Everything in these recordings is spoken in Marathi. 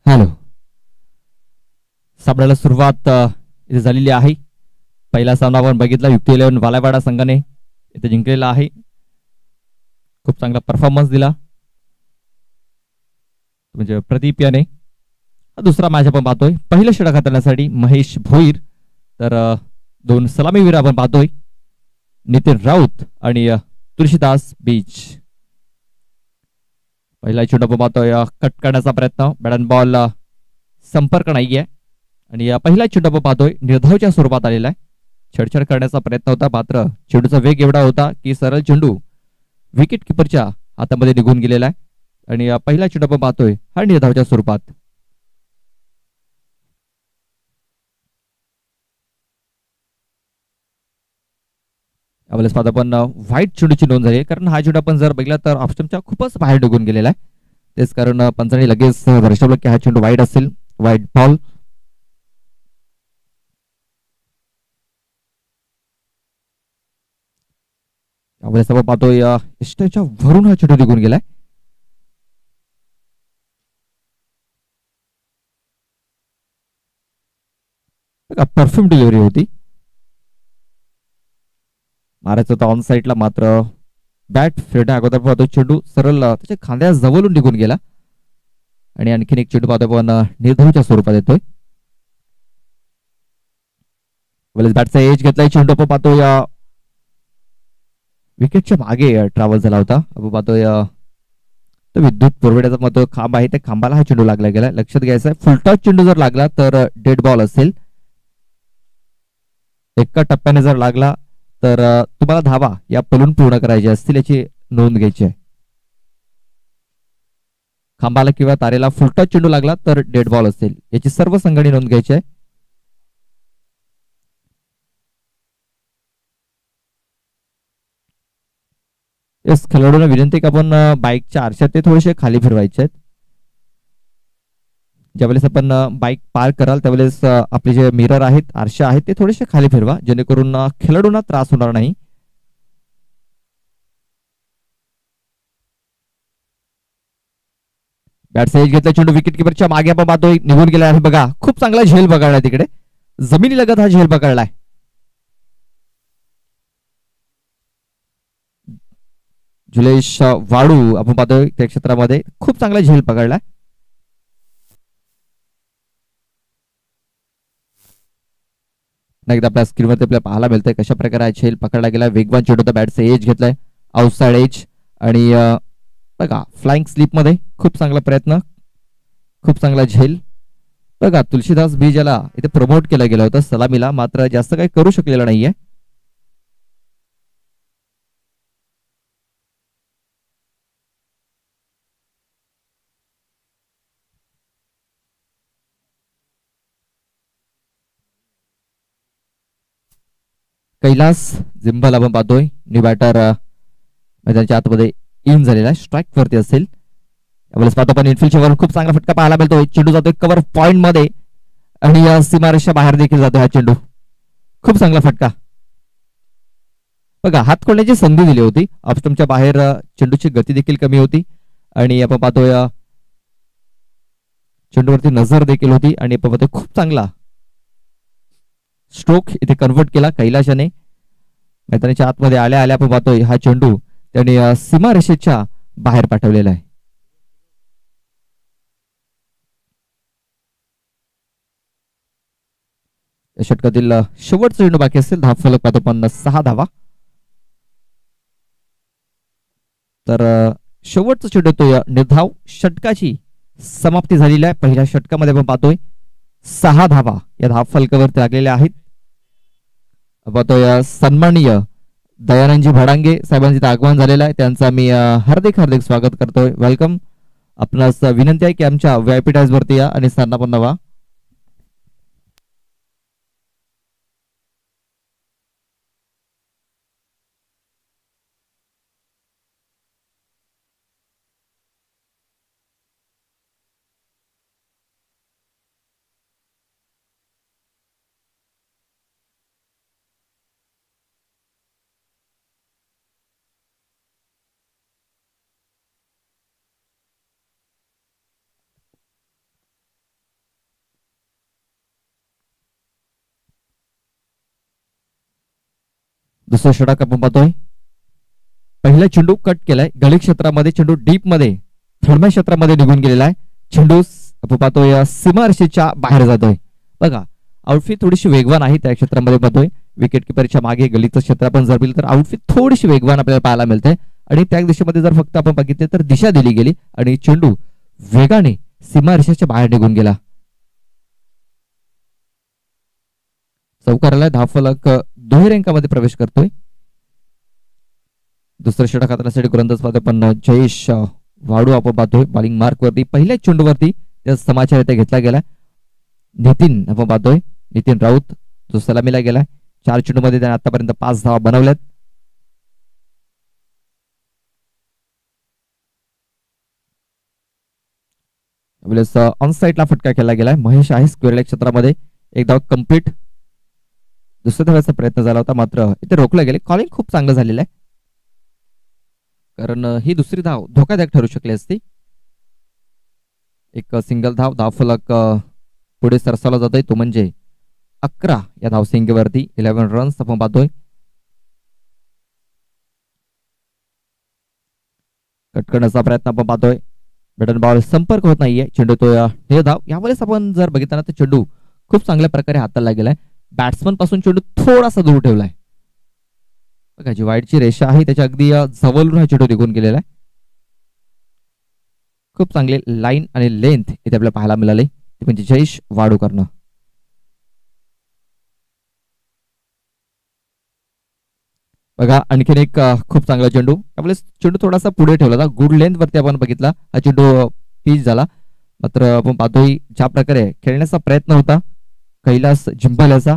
हॅलो. सामन्याला सुरुवात इथे झालेली आहे. पहिला सामना आपण बघितला, युक्ती 11 वालावाडा संघाने इथे जिंकलेला आहे. खूप चांगला परफॉर्मन्स दिला म्हणजे प्रदीप याने. दुसरा मॅच आपण पाहतोय, पहिलं षटक हाताळण्यासाठी महेश भोईर, तर दोन सलामीवीर आपण पाहतोय, नितीन राऊत आणि तुळशीदास बीज. पहिला चेंडू आपण पाहतोय, कट करण्याचा प्रयत्न, बॅट अँड बॉल संपर्क नाहीये आणि पहिला चेंडू आपण पाहतोय निर्धावच्या स्वरूपात आलेला आहे. छेडछाड करण्याचा प्रयत्न होता, मात्र चेंडूचा वेग एवढा होता की सरळ चेंडू विकेट किपरच्या हातामध्ये निघून गेलेला आहे आणि पहिला चेंडू आपण पाहतोय हा निर्धावच्या स्वरूपात. यावेळेस पाहता आपण व्हाईट चेंडूची नोंद झाली, कारण हा चेंडू आपण जर बघितला तर ऑप्शनच्या खूपच बाहेर निघून गेलेला आहे. तेच कारण पंचाने लगेच दर्शवलं की हा चेंडू वाईट असेल, व्हाईट बॉल. यावेळेस आपण पाहतोय इष्टाच्या वरून हा चेंडू निघून गेलाय. परफ्यूम डिलिव्हरी होती, मारायचं होतं ऑन साईडला, मात्र बॅट फिरण्या अगोदर पाहतो चेंडू सरळ त्याच्या खांद्या जवळून निघून गेला आणि आणखीन एक चेंडू पाहतो आपण निर्धावच्या स्वरूपात येतोय. बॅटचा एज घेतलाय, चेंडू आपण पाहतो या विकेटच्या मागे ट्रॅव्हल झाला होता. आपण पाहतोय तो विद्युत पुरवठ्याचा मग खांब आहे, त्या खांबाला हा चेंडू लागला गेला. लक्षात घ्यायचं आहे, फुलटॉस चेंडू जर लागला तर डेड बॉल असेल. एका टप्प्याने जर लागला तर तुम्हाला धावा या पलून पूर्ण करायची असतील, याची नोंद घ्यायची आहे. खांबाला किंवा तारेला फुलटॉस चेंडू लागला तर डेड बॉल असेल, याची सर्व संघाने नोंद घ्यायची आहे. येस, खेळाडूंना विनंती की आपण बाईकच्या आरशात ते थोडेसे खाली फिरवायचे आहेत. ज्यावेळेस आपण बाईक पार्क कराल त्यावेळेस आपले जे मिरर आहेत, आरशा आहेत, ते थोडेसे खाली फिरवा, जेणेकरून खेळाडूंना त्रास होणार नाही. बॅट साईज घेतला, चेंडू विकेट किपरच्या मागे आपण पाहतोय निघून गेला आहे. बघा, खूप चांगला झेल पकडलाय तिकडे, जमिनी लगत हा झेल पकडलाय. जुलेश वाडू आपण पाहतोय त्या क्षेत्रामध्ये खूप चांगला झेल पकडलाय. एकदा आपल्या स्क्रीनवरती आपल्याला पाहायला मिळतंय कशा प्रकारे हा झेल पकडला गेला. वेगवान चेंडू बॅटचा एज घेतलाय, आउटसाइड एज, आणि बघा फ्लाइंग स्लिप मध्ये खूप चांगला प्रयत्न, खूप चांगला झेल. बघा तुळशीदास बीज याला इथे प्रमोट केलं गेलं होतं सलामीला, मात्र जास्त काही करू शकलेला नाहीये. कैलास जिंबल आपण पाहतोय न्यू बॅटर मैदानाच्या आतमध्ये इन झालेला आहे, स्ट्राईक वरती असेल. यावेळेस पाहतो आपण इनफिल्डच्या वरून खूप चांगला फटका पाहायला मिळतोय. चेंडू जातोय कव्हर पॉइंट मध्ये आणि सीमारेषा बाहेर देखील जातोय हा चेंडू. खूप चांगला फटका. बघा, हात खोलण्याची संधी दिली होती, ऑफस्टंपच्या बाहेर चेंडूची गती देखील कमी होती आणि आपण पाहतोय चेंडूवरती नजर देखील होती आणि आपण पाहतोय खूप चांगला स्ट्रोक इथे कन्वर्ट केला कैलाशाने. मैदानाच्या आतमध्ये आल्या आल्या आपण पाहतोय हा चेंडू त्याने सीमारेषेच्या बाहेर पाठवलेला आहे. या षटकातील शेवटचा चेंडू बाकी असेल, धाव फलक पाहतो पण 6 धावा. तर शेवटचा चेंडू तो निर्धाव षटकाची समाप्ती झालेली आहे. पहिल्या षटकामध्ये आपण पाहतोय 6 धावा या धाव फलकावरती लागलेल्या आहेत. पाहतोय सन्माननीय दयानंदजी भडांगे साहेबांचं आगमन झालेलं आहे, त्यांचं मी हार्दिक हार्दिक स्वागत करतोय. वेलकम. आपणास विनंती आहे की आमच्या व्हीआयपी टाईज वरती या आणि स्थान पण नवा. दुसरा षटक आपण पाहतोय. पहिला चेंडू कट केलाय गळी क्षेत्रामध्ये, चेंडू डीप मध्ये थर्मल क्षेत्रामध्ये निघून गेलेला आहे. चेंडू आपण पाहतोय सीमारेषेच्या बाहेर जातोय. बघा आउटफिट थोडीशी वेगवान आहे त्या क्षेत्रामध्ये पाहतोय. विकेट किपरच्या मागे गलीचं क्षेत्र आपण जर पाहिलं तर आउटफिट थोडीशी वेगवान आपल्याला पाहायला मिळते आणि त्या दिशेमध्ये जर फक्त आपण बघितले तर दिशा दिली गेली आणि चेंडू वेगाने सीमारेषेच्या बाहेर निघून गेला. चौकाराला धावफलक दुहेरी अंकामध्ये प्रवेश करतोय. दुसरं षटक हाताळण्यासाठी गोलंदाज पाहतोय पण जयेश वाडू आपण पाहतोय बॉलिंग मार्क वरती पहिल्याच चेंडूवरती त्या समाचार घेतला गेला. नितीन आपण पाहतोय नितीन राऊत जो सलामीला गेलाय. 4 चेंडूमध्ये त्याने आतापर्यंत 5 धावा बनवल्यात. ऑन साईडला फटका केला गेलाय. महेश आहे स्क्वेअर लेग क्षेत्रामध्ये. एक धाव कंप्लीट. दुसऱ्या धावाचा प्रयत्न झाला होता मात्र इथे रोखलं गेले. कॉलिंग खूप चांगलं झालेलं आहे कारण ही दुसरी धाव धोकादायक ठरू शकली असती. एक सिंगल धावफलक पुढे सरसावला जातोय तो म्हणजे 11 या धावसंख्येवरती 11 रन्स आपण पाहतोय. कट करण्याचा प्रयत्न आपण पाहतोय. बॅटन बॉल संपर्क होत नाहीये. चेंडू तो निर्धाव. यावेळेस आपण जर बघितलं ना तर चेंडू खूप चांगल्या प्रकारे हाताळला गेलाय. बॅट्समन पासून चेंडू थोडासा दूर ठेवलाय. बघा जी वाईडची रेषा आहे त्याच्या अगदी जवळून हा चेंडू निघून गेलेला आहे. खूप चांगले लाईन आणि लेंथ इथे आपल्याला पाहायला मिळाले. ते म्हणजे जयेश वाडूकरनं. बघा आणखीन एक खूप चांगला चेंडू. त्यावेळेस चेंडू थोडासा पुढे ठेवला होता. गुड लेंथ वरती आपण बघितला हा चेंडू पिच झाला. मात्र आपण पाहतोय ज्या प्रकारे खेळण्याचा प्रयत्न होता कैलास जिंबाल याचा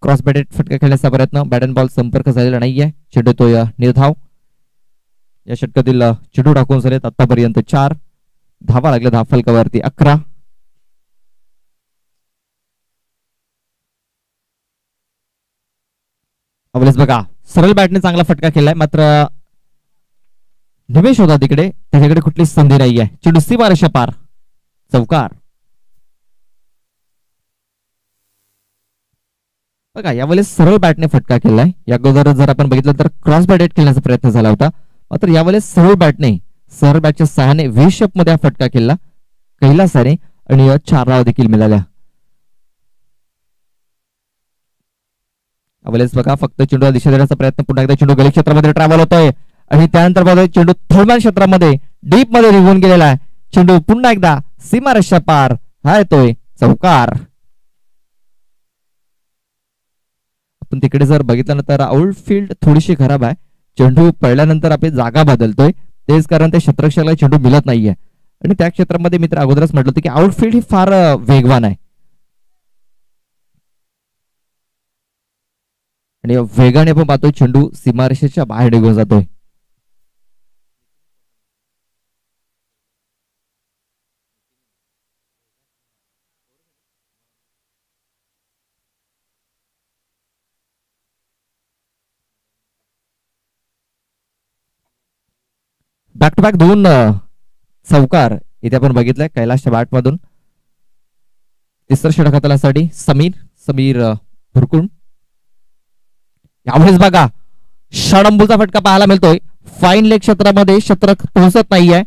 क्रॉस बॅटेड फटका खेळण्याचा प्रयत्न. बॅट अँड बॉल संपर्क झालेला नाहीये. चेंडू तो निर्धाव. या षटकातील चेंडू टाकून झालेत आतापर्यंत 4 धावा लागल्या धावफलकावरती 11. अवलेस बघा सरळ बॅटने चांगला फटका केलाय मात्र निमेश होता तिकडे त्याच्याकडे कुठलीच संधी नाहीये. चेंडू सीमारेषा पार. चौकार. बघा यावेळेस सरळ बॅटने फटका केलाय. या अगोदर जर आपण बघितलं तर क्रॉस बॅटेड खेळण्याचा प्रयत्न झाला होता मात्र यावेळेस सरळ बॅटच्या सहाय्याने व्ही शेप मध्ये हा फटका केला कैलासाने आणि 4 धावा देखील मिळाल्या. यावेळेस बघा फक्त चेंडूला दिशा देण्याचा प्रयत्न. पुन्हा एकदा चेंडू गली क्षेत्रामध्ये ट्रॅव्हल होतोय आणि त्यानंतर बघा चेंडू थर्मल क्षेत्रामध्ये डीप मध्ये निघून गेलेला आहे. चेंडू पुन्हा एकदा सीमारेषा पार. हा येतोय चौकार. आपण तिकडे जर बघितलं ना तर आउटफील्ड थोडीशी खराब आहे. चेंडू पडल्यानंतर आपली जागा बदलतोय तेच कारण ते क्षेत्ररक्षकाला चेंडू मिळत नाहीये आणि त्या क्षेत्रामध्ये मित्र अगोदरच म्हटलं होतं की आउटफील्ड ही फार वेगवान आहे आणि वेगाने आपण पाहतोय चेंडू सीमारेषेच्या बाहेर निघून जातोय. बॅक टू बॅक 2 चौकार इथे आपण बघितलंय कैलासच्या बॅट मधून. तिसरं षटक हाताळण्यासाठी समीर भुरकुंड. यावेळेस बघा षडंबूचा फटका पाहायला मिळतोय. फाईन लेग क्षेत्रामध्ये शतक पोहोचत नाहीये.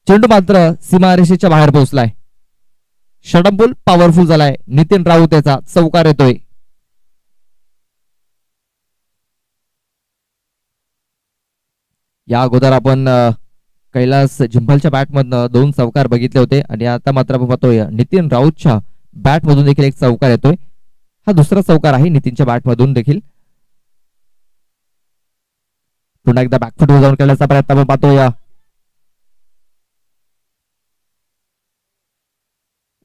चेंडू मात्र सीमारेषेच्या बाहेर पोहोचलाय. षडंबूल पॉवरफुल झालाय. नितीन राऊत याचा चौकार येतोय. या अगोदर आपण कैलास जिंभलच्या बॅटमधनं 2 चौकार बघितले होते आणि आता मात्र आपण पाहतोय नितीन राऊतच्या बॅटमधून देखील एक चौकार येतोय. हा दुसरा चौकार आहे नितीनच्या बॅटमधून देखील. पुन्हा एकदा बॅकफुटवर जाऊन खेळण्याचा प्रयत्न आपण पाहतोय.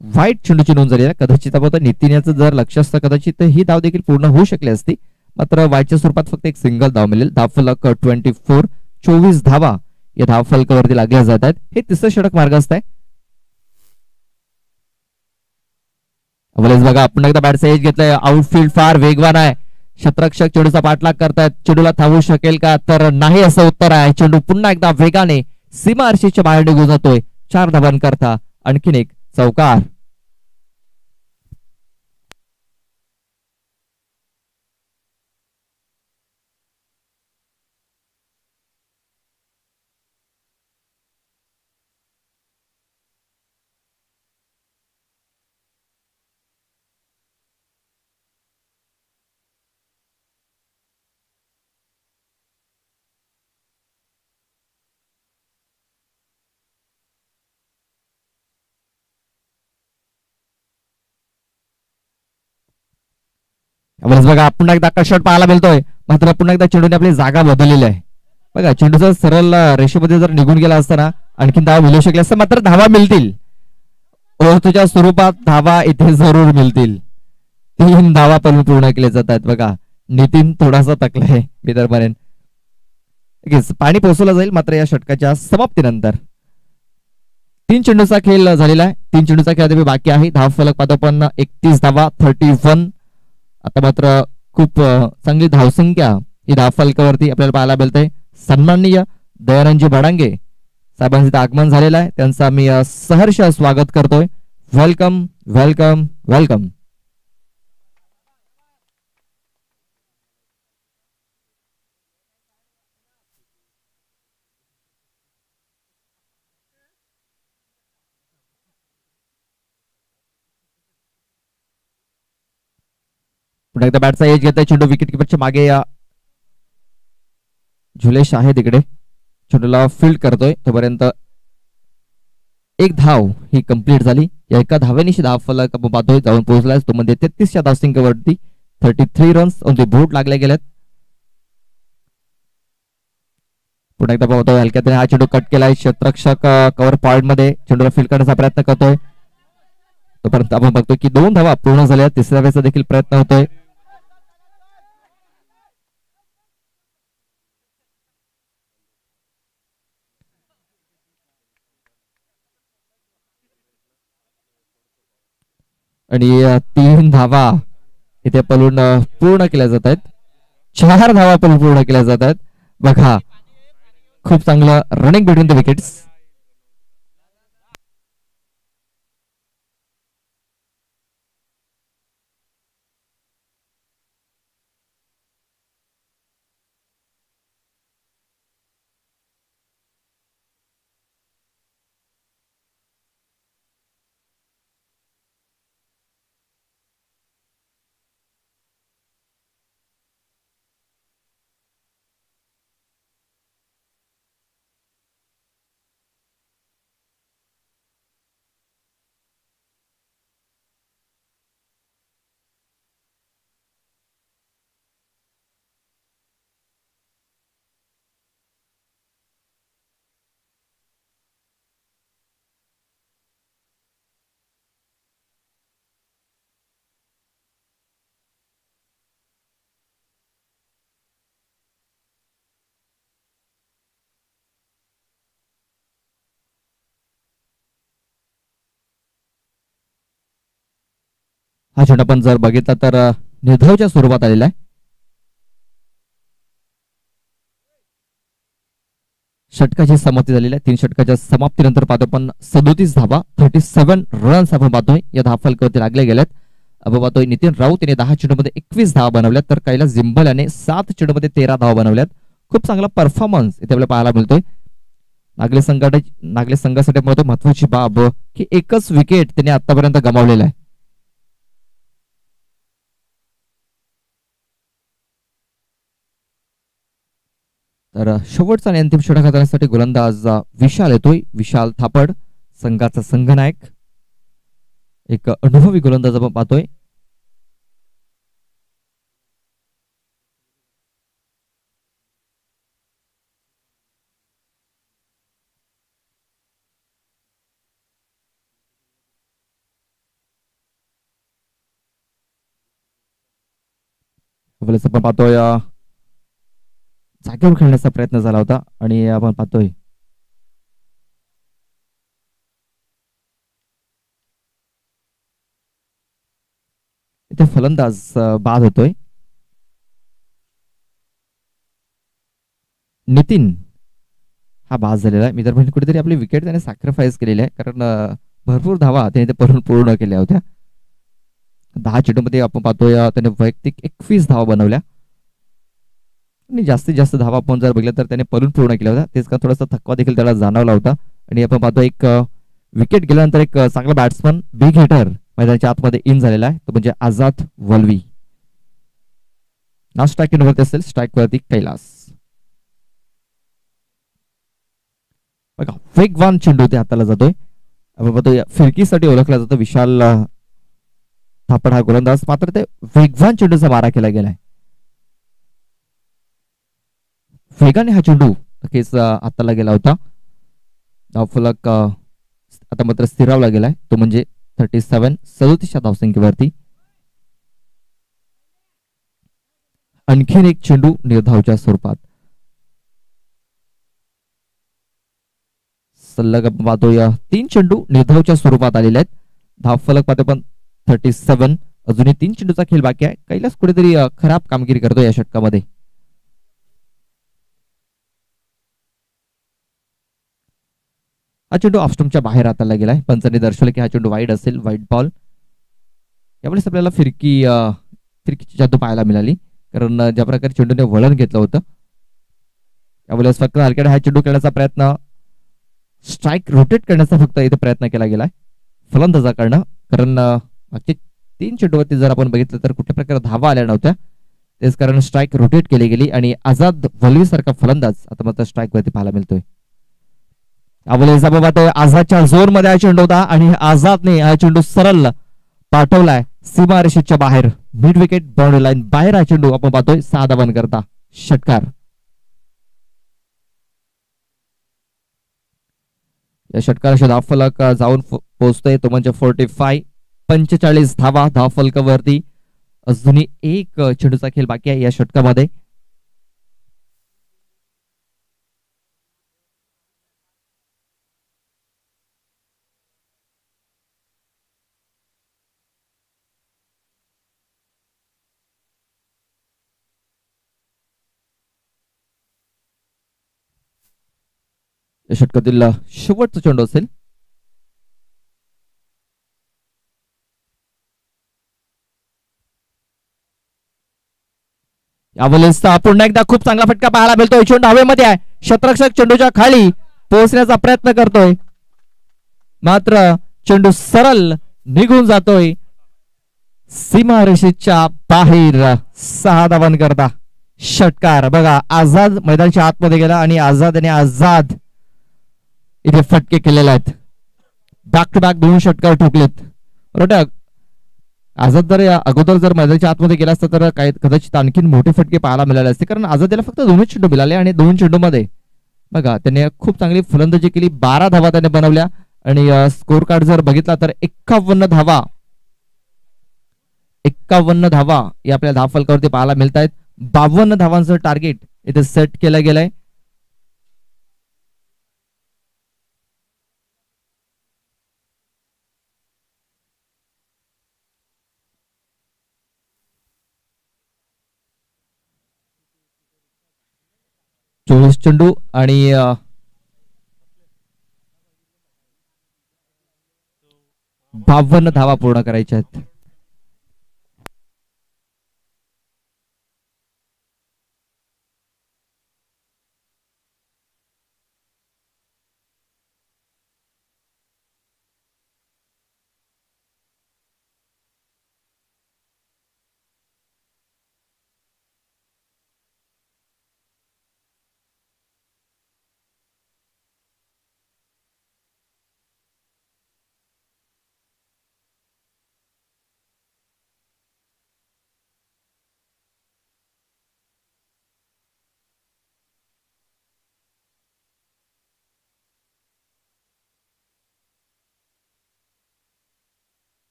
वाईट चेंडूची नोंद झाली आहे. कदाचित आपण नितीन याचं जर लक्ष असतं कदाचित ही धाव देखील पूर्ण होऊ शकली असती मात्र वाईटच्या स्वरूपात फक्त एक सिंगल धाव मिळेल. धावफलक 24 धावा या धावफलकावरती लागल्या जात आहेत. हे तिसरं षटक मार्गस्थ आहे. बघा पुन्हा एकदा बॅटचा एज घेतलाय. आउटफील्ड फार वेगवान आहे. क्षेत्ररक्षक चेंडूचा पाठलाग करतायत. चेंडूला थांबवू शकेल का तर नाही असं उत्तर आहे. चेंडू पुन्हा एकदा वेगाने सीमारेषेच्या बाहेर निघून जातोय. 4 धावांकरता आणखीन एक चौकार. बघा पुन्हा एकदा कट पाहायला मिळतोय, मात्र पुन्हा एकदा चेंडूने आपली जागा बदललेली आहे. बघा चेंडूचा सरळ रेषेमध्ये जर निघून गेला असताना आणखीन धावा मिळू शकले असता, मात्र धावा मिळतील. तुझ्या स्वरूपात धावा इथे जरूर मिळतील. 3 धावा पण पूर्ण केले जात आहेत. बघा नितीन थोडासा तकलाय मी तर म्हणेन. पाणी पोहोचवलं जाईल मात्र या षटकाच्या समाप्तीनंतर. 3 चेंडूचा खेळ झालेला आहे. 3 चेंडूचा खेळ बाकी आहे. धाव फलक पाहतो पण 31 धावा 31. आता मात्र खूप चांगली धावसंख्या ही धाव फलकावरती आपल्याला पाहायला मिळते. सन्माननीय दयानंदजी भडांगे साहेबांचं आगमन झालेलं आहे. त्यांचा मी सहर्ष स्वागत करतोय. Welcome welcome welcome. पुन्हा एकदा बॅटचा एज घेत आहे चेंडू. विकेट किपरच्या मागे झुलेश आहे तिकडे, चेंडूला फील्ड करतोय. तोपर्यंत एक धाव ही कंप्लीट झाली. या एका धावेनिशी धाव फलक आपण पाहतोय जाऊन पोहोचलाय तो मध्ये 33च्या धावसंख्येवरती 33 रन्स ऑन दी बोर्ड लागले गेलेत. पुन्हा एकदा पाहतोय हलक्यात हा चेंडू कट केलाय. क्षेत्ररक्षक कव्हर पॉइंट मध्ये चेंडूला फील्ड करण्याचा प्रयत्न करतोय. तोपर्यंत आपण बघतोय की 2 धावा पूर्ण झाल्या. तिसऱ्या वेळेचा देखील प्रयत्न होतोय. आणि 3 धावा इथे पलून पूर्ण केल्या जात आहेत. 4 धावा पलून पूर्ण केल्या जात आहेत. बघा खूप चांगलं रनिंग बिटवीन द विकेट्स. हा चेंडू आपण जर बघितला तर निर्धावच्या स्वरूपात आलेला आहे. षटकाची समाप्ती झालेली आहे. 3 षटकाच्या समाप्तीनंतर पाहतो आपण 37 धावा 37 रन्स आपण पाहतोय या धावफलकावरती लागले गेलेत. आपण पाहतोय नितीन राऊत याने 10 चेंडूमध्ये 21 धावा बनवल्यात, तर कैलास जिंबल याने 7 चेंडूमध्ये 13 धावा बनवल्यात. खूप चांगला परफॉर्मन्स इथे आपल्याला पाहायला मिळतोय. नागले संघासाठी महत्वाची बाब की एकच विकेट त्याने आतापर्यंत गमावलेला आहे. तर शेवटचा आणि अंतिम षटक हाताळण्यासाठी गोलंदाज विशाल येतोय. विशाल थापड संघाचा संघनायक, एक अनुभवी गोलंदाज आपण पाहतोय. आपण पाहतोय जागेवर खेळण्याचा प्रयत्न झाला होता आणि आपण पाहतोय इथे फलंदाज बाद होतोय. नितीन हा बाद झालेला आहे. मित्र म्हणजे कुठेतरी आपली विकेट त्याने सॅक्रिफाईस केलेली आहे, कारण भरपूर धावा त्याने ते पूर्ण केल्या होत्या. 10 चेंडूमध्ये आपण पाहतोय त्याने वैयक्तिक 21 धावा बनवल्या आणि जास्तीत जास्त धावा आपण जर बघितलं तर त्याने पलून पूर्ण केल्या होत्या. तेच का थोडासा थकवा देखील त्याला जाणवला होता. आणि आपण पाहतो एक विकेट गेल्यानंतर एक चांगला बॅट्समन बिग हिटर मैदानाच्या आतमध्ये इन झालेला आहे, तो म्हणजे आझाद वल्वी. ना स्ट्राईक वरती असेल, स्ट्राईक वरती कैलास. बघा वेगवान चेंडू ते हाताला जातोय. आपण पाहतो फिरकीसाठी ओळखला जातो विशाल थापड हा गोलंदाज, मात्र ते वेगवान चेंडूचा मारा केला गेलाय. वेगाने हा चेंडू नक्कीच हाताला गेला होता. धावफलक आता मात्र स्थिरावला गेलाय, तो म्हणजे 37 धावसंख्येवरती. आणखीन एक चेंडू निर्धावच्या स्वरूपात. सल्लग पाहतो या 3 चेंडू निर्धावच्या स्वरूपात आलेले आहेत. धावफलक पाहतो पण 37. अजूनही 3 चेंडूचा खेळ बाकी आहे. कैलास कुठेतरी खराब कामगिरी करतो या षटकामध्ये. हा चेंडू ऑफस्टंपच्या बाहेर हाताला गेलाय. पंचांनी दर्शवलं की हा चेंडू वाईड असेल, वाईड बॉल. यावेळेस आपल्याला फिरकीची जादू पाहायला मिळाली, कारण ज्या प्रकारे चेंडूने वळण घेतलं होतं यावेळेस फक्त हलक्याने हा चेंडू खेळण्याचा प्रयत्न, स्ट्राईक रोटेट करण्याचा फक्त इथे प्रयत्न केला गेलाय फलंदाजाकडनं, कारण मागचे 3 चेंडूवरती जर आपण बघितलं तर कुठल्या प्रकारे धावा आल्या नव्हत्या, तेच कारण स्ट्राईक रोटेट केली गेली आणि आझाद वलवी सारखा फलंदाज आता मात्र स्ट्राईक वरती पाहायला मिळतोय. आझादच्या झोन मध्ये हा चेंडू होता आणि आझादने हा चेंडू सरळ पाठवलाय सीमारेषेच्या बाहेर, मिड विकेट बाउंड्री लाईन बाहेर हा चेंडू आपण पाहतोय 6 धावांनी करता षटकार. या षटकाराच्या धावफलक जाऊन पोहोचतोय तो म्हणजे 45 धावा धावफलकावरती. अजूनही एक चेंडूचा खेळ बाकी आहे या षटकामध्ये. या षटकातील शेवटचा चेंडू असेल. यावेळेस पुन्हा एकदा खूप चांगला फटका पाहायला मिळतोय. चेंडू हवेमध्ये आहे, शतरक्षक चेंडूच्या खाली पोहोचण्याचा प्रयत्न करतोय, मात्र चेंडू सरळ निघून जातोय सीमारेषेच्या बाहेर. 6 धावांनी करता षटकार. बघा, आझाद मैदानाच्या आतमध्ये गेला आणि आझाद इथे फटके केलेले आहेत. बॅक टू बॅक 2 षटकार ठोकलेत. बरोबर, आझाद जर अगोदर जर मैदानाच्या आतमध्ये गेला असता तर कदाचित आणखीन मोठे फटके पाहायला मिळाले असते, कारण आझादला फक्त 2च चेंडू मिळाले आणि 2 चेंडू मध्ये बघा त्याने खूप चांगली फलंदाजी केली. 12 धावा त्याने बनवल्या आणि स्कोर कार्ड जर बघितला तर 51 धावा या आपल्या धावफलकावरती पाहायला मिळत आहेत. 52 धावांचं टार्गेट इथे सेट केलं गेलंय. चेंडू आणि 52 धावा पूर्ण करायच्या आहेत.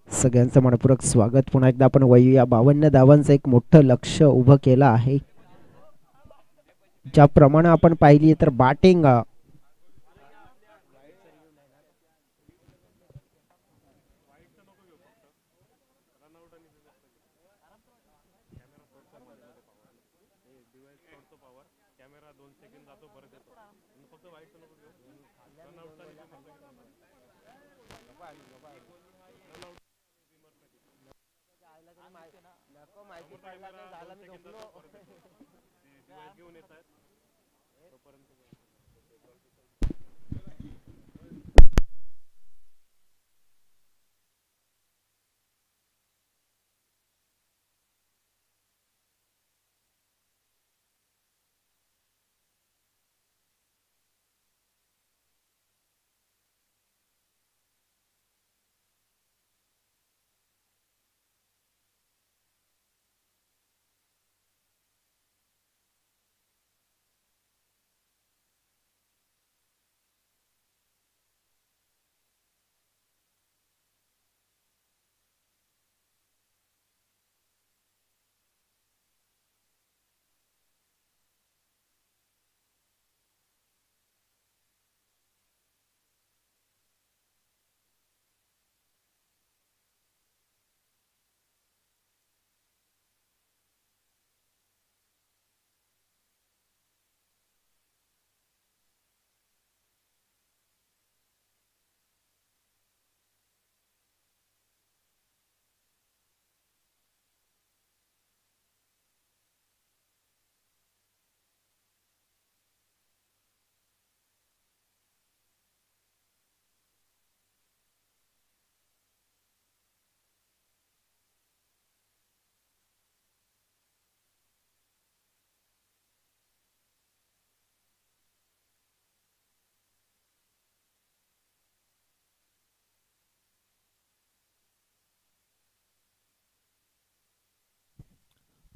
सगळ्यांचं मनपूर्वक स्वागत. पुन्हा एकदा आपण वळूया. 52 धावांचं एक मोठं लक्ष उभं केलं आहे. ज्याप्रमाणे आपण पाहिली तर बॅटिंग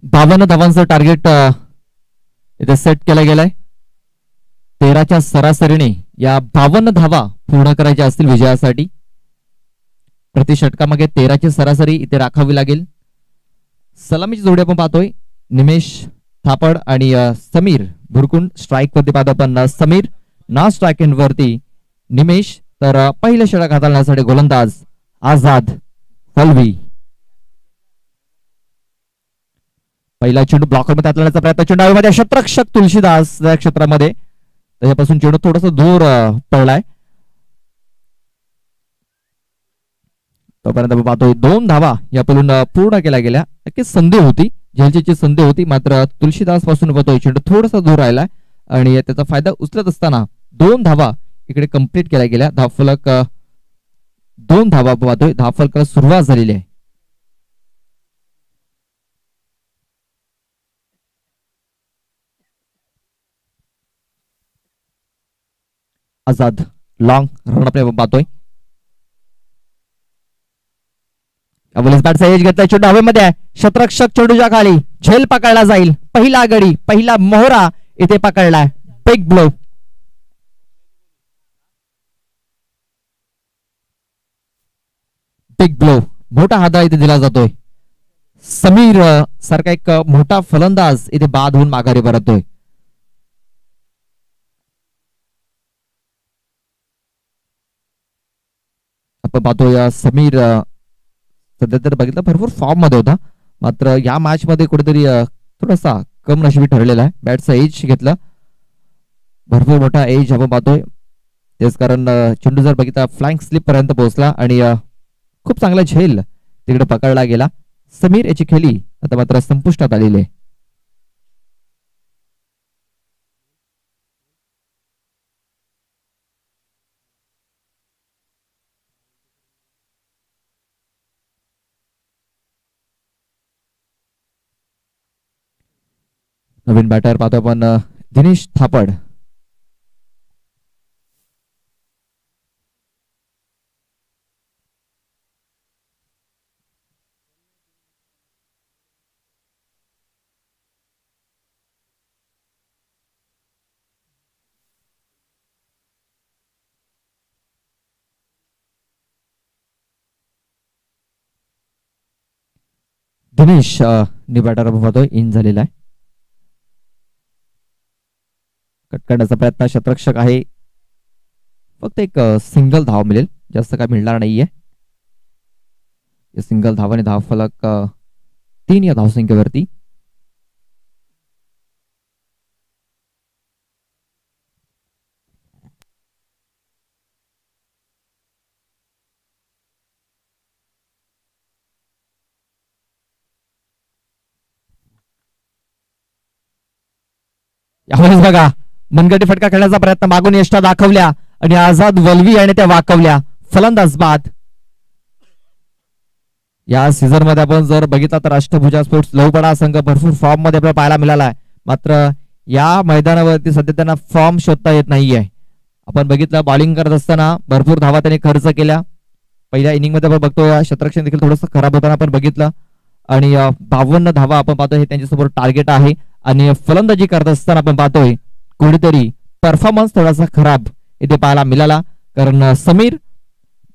52 धावांचं टार्गेट इथे सेट केलं गेलंय. 13च्या सरासरीने या 52 धावा पूर्ण करायच्या असतील विजयासाठी. प्रति षटकामागे 13ची सरासरी इथे राखावी लागेल. सलामीची जोडी आपण पाहतोय. निमेश थापड आणि समीर भुरकुंड स्ट्राईक वरती पाहतो आपण. समीर ना स्ट्राईक एंड वरती निमेश, तर पहिलं षटक हाताळण्यासाठी गोलंदाज आझाद फलवी. पहिला चेंडू ब्लॉकरमध्ये हाताळण्याचा प्रयत्न. चेंडू हवेमध्ये क्षेत्ररक्षक तुलसीदास या क्षेत्रामध्ये, त्याच्यापासून चेंडू थोडासा दूर पडलाय. तोपर्यंत आपण पाहतोय 2 धावा या पलून पूर्ण केल्या गेल्या. नक्कीच संधी होती, झेलची संधी होती, मात्र तुलसीदास पासून पाहतोय चेंडू थोडासा दूर राहिलाय आणि त्याचा फायदा उचलत असताना 2 धावा इकडे कंप्लीट केल्या गेल्या. धावफलक 2 धावा पाहतोय. धावफलकाला सुरुवात झालेली आहे. आझाद लॉंग रन आपण पाहतोय. बॅटचा एज घेतलाय. चेंडू हवेमध्ये आहे. क्षेत्ररक्षक चेंडूच्या खाली, झेल पकडला जाईल. पहिला गडी, पहिला मोहरा इथे पकडलाय. Big blow. बिग ब्लो, मोठा हादरा इथे दिला जातोय. समीर सारखा एक मोठा फलंदाज इथे बाद होऊन माघारी परततोय. आपण पाहतोय समीर सध्या तर बघितलं भरपूर फॉर्म मध्ये होता, मात्र या मॅच मध्ये कुठेतरी थोडासा कम नशिबी ठरलेला आहे. बॅटचा एज घेतला, भरपूर मोठा एज आपण पाहतोय. तेच कारण चेंडू जर बघितला फ्लँक स्लिप पर्यंत पोहोचला आणि खूप चांगला झेल तिकडे पकडला गेला. समीर याची खेळी आता मात्र संपुष्टात आलेली आहे. नवीन बॅटर पाहतो आपण दिनेश थापड. दिनेश नि बॅटर आपण पाहतोय इन झालेला आहे. कट करण्याचा प्रयत्न क्षेत्ररक्षक आहे. फक्त एक सिंगल धाव मिळेल, जास्त काय मिळणार नाहीये. सिंगल धावाने धाव फलक 3 या धावसंख्येवरती. यावेळेस बघा मनगटी फटका खेळण्याचा प्रयत्न, मागून यष्टा दाखवल्या आणि आझाद वल्वी आणि त्या वाकवल्या, फलंदाज बाद. या सीझन मध्ये आपण जर बघितला तर अष्टभुजा स्पोर्ट्स लवपडा संघ भरपूर फॉर्म मध्ये आपल्याला पाहायला मिळाला आहे, मात्र या मैदानावरती सध्या त्यांना फॉर्म शोधता येत नाहीये. आपण बघितलं बॉलिंग करत असताना भरपूर धावा त्यांनी खर्च केल्या. पहिल्या इनिंग मध्ये आपण बघतोय क्षेत्ररक्षण देखील थोडंसं खराब होताना आपण बघितलं आणि 52 धावा आपण पाहतोय हे त्यांच्यासमोर टार्गेट आहे. आणि फलंदाजी करत असताना आपण पाहतोय कुठेतरी परफॉर्मन्स थोडासा खराब इथे पाहायला मिळाला, कारण समीर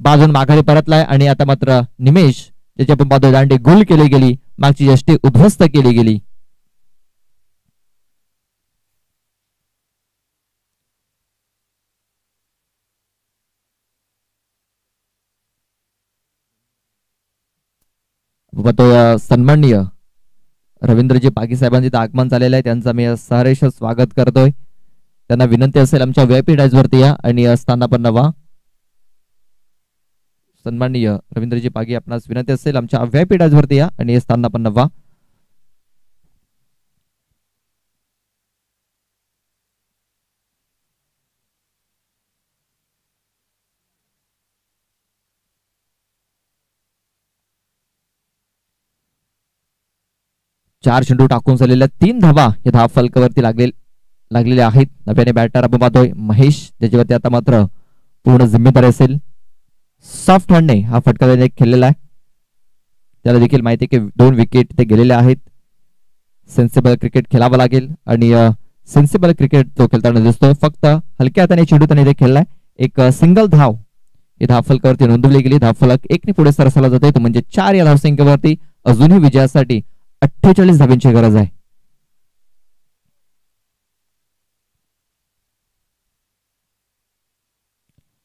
बाजून माघारी परतलाय आणि आता मात्र निमेश ज्याची आपण पाहतोय दांडी गुल केली गेली, मागची यष्टी उद्ध्वस्त केली गेली. सन्माननीय रवींद्रजी पागी साहेबांचे आगमन झालेलं आहे, त्यांचं मी सहर्ष स्वागत करतोय. त्यांना विनंती असेल आमच्या व्हीआयपी डायस वरती या आणि स्थान पण नवा. सन्माननीय रवींद्रजी पागी आपणास विनंती असेल आमच्या व्हीआयपी डायस वरती या आणि स्थान पण नवा. चार चेंडू टाकून झालेल्या 3 धावा या धाव फलकावरती लागलेल्या आहेत. नव्याने बॅटर आपण पाहतोय महेश, ज्याच्यावरती आता मात्र पूर्ण जिम्मेदारी असेल. सॉफ्ट हँडने हा फटका त्याने खेळलेला आहे, त्याला देखील माहिती आहे की 2 विकेट ते गेलेले आहेत. सेन्सिबल क्रिकेट खेळावं लागेल आणि सेन्सिबल क्रिकेट तो खेळताना दिसतोय. फक्त हलक्या हाताने चेंडू त्याने इथे खेळलाय. एक सिंगल धाव ही धाव फलकावरती नोंदवली गेली. धाव फलक 1 ने पुढे सरसला जातोय, तो म्हणजे 4 या धावसंख्येवरती अजूनही विजयासाठी 48 धावांची गरज आहे.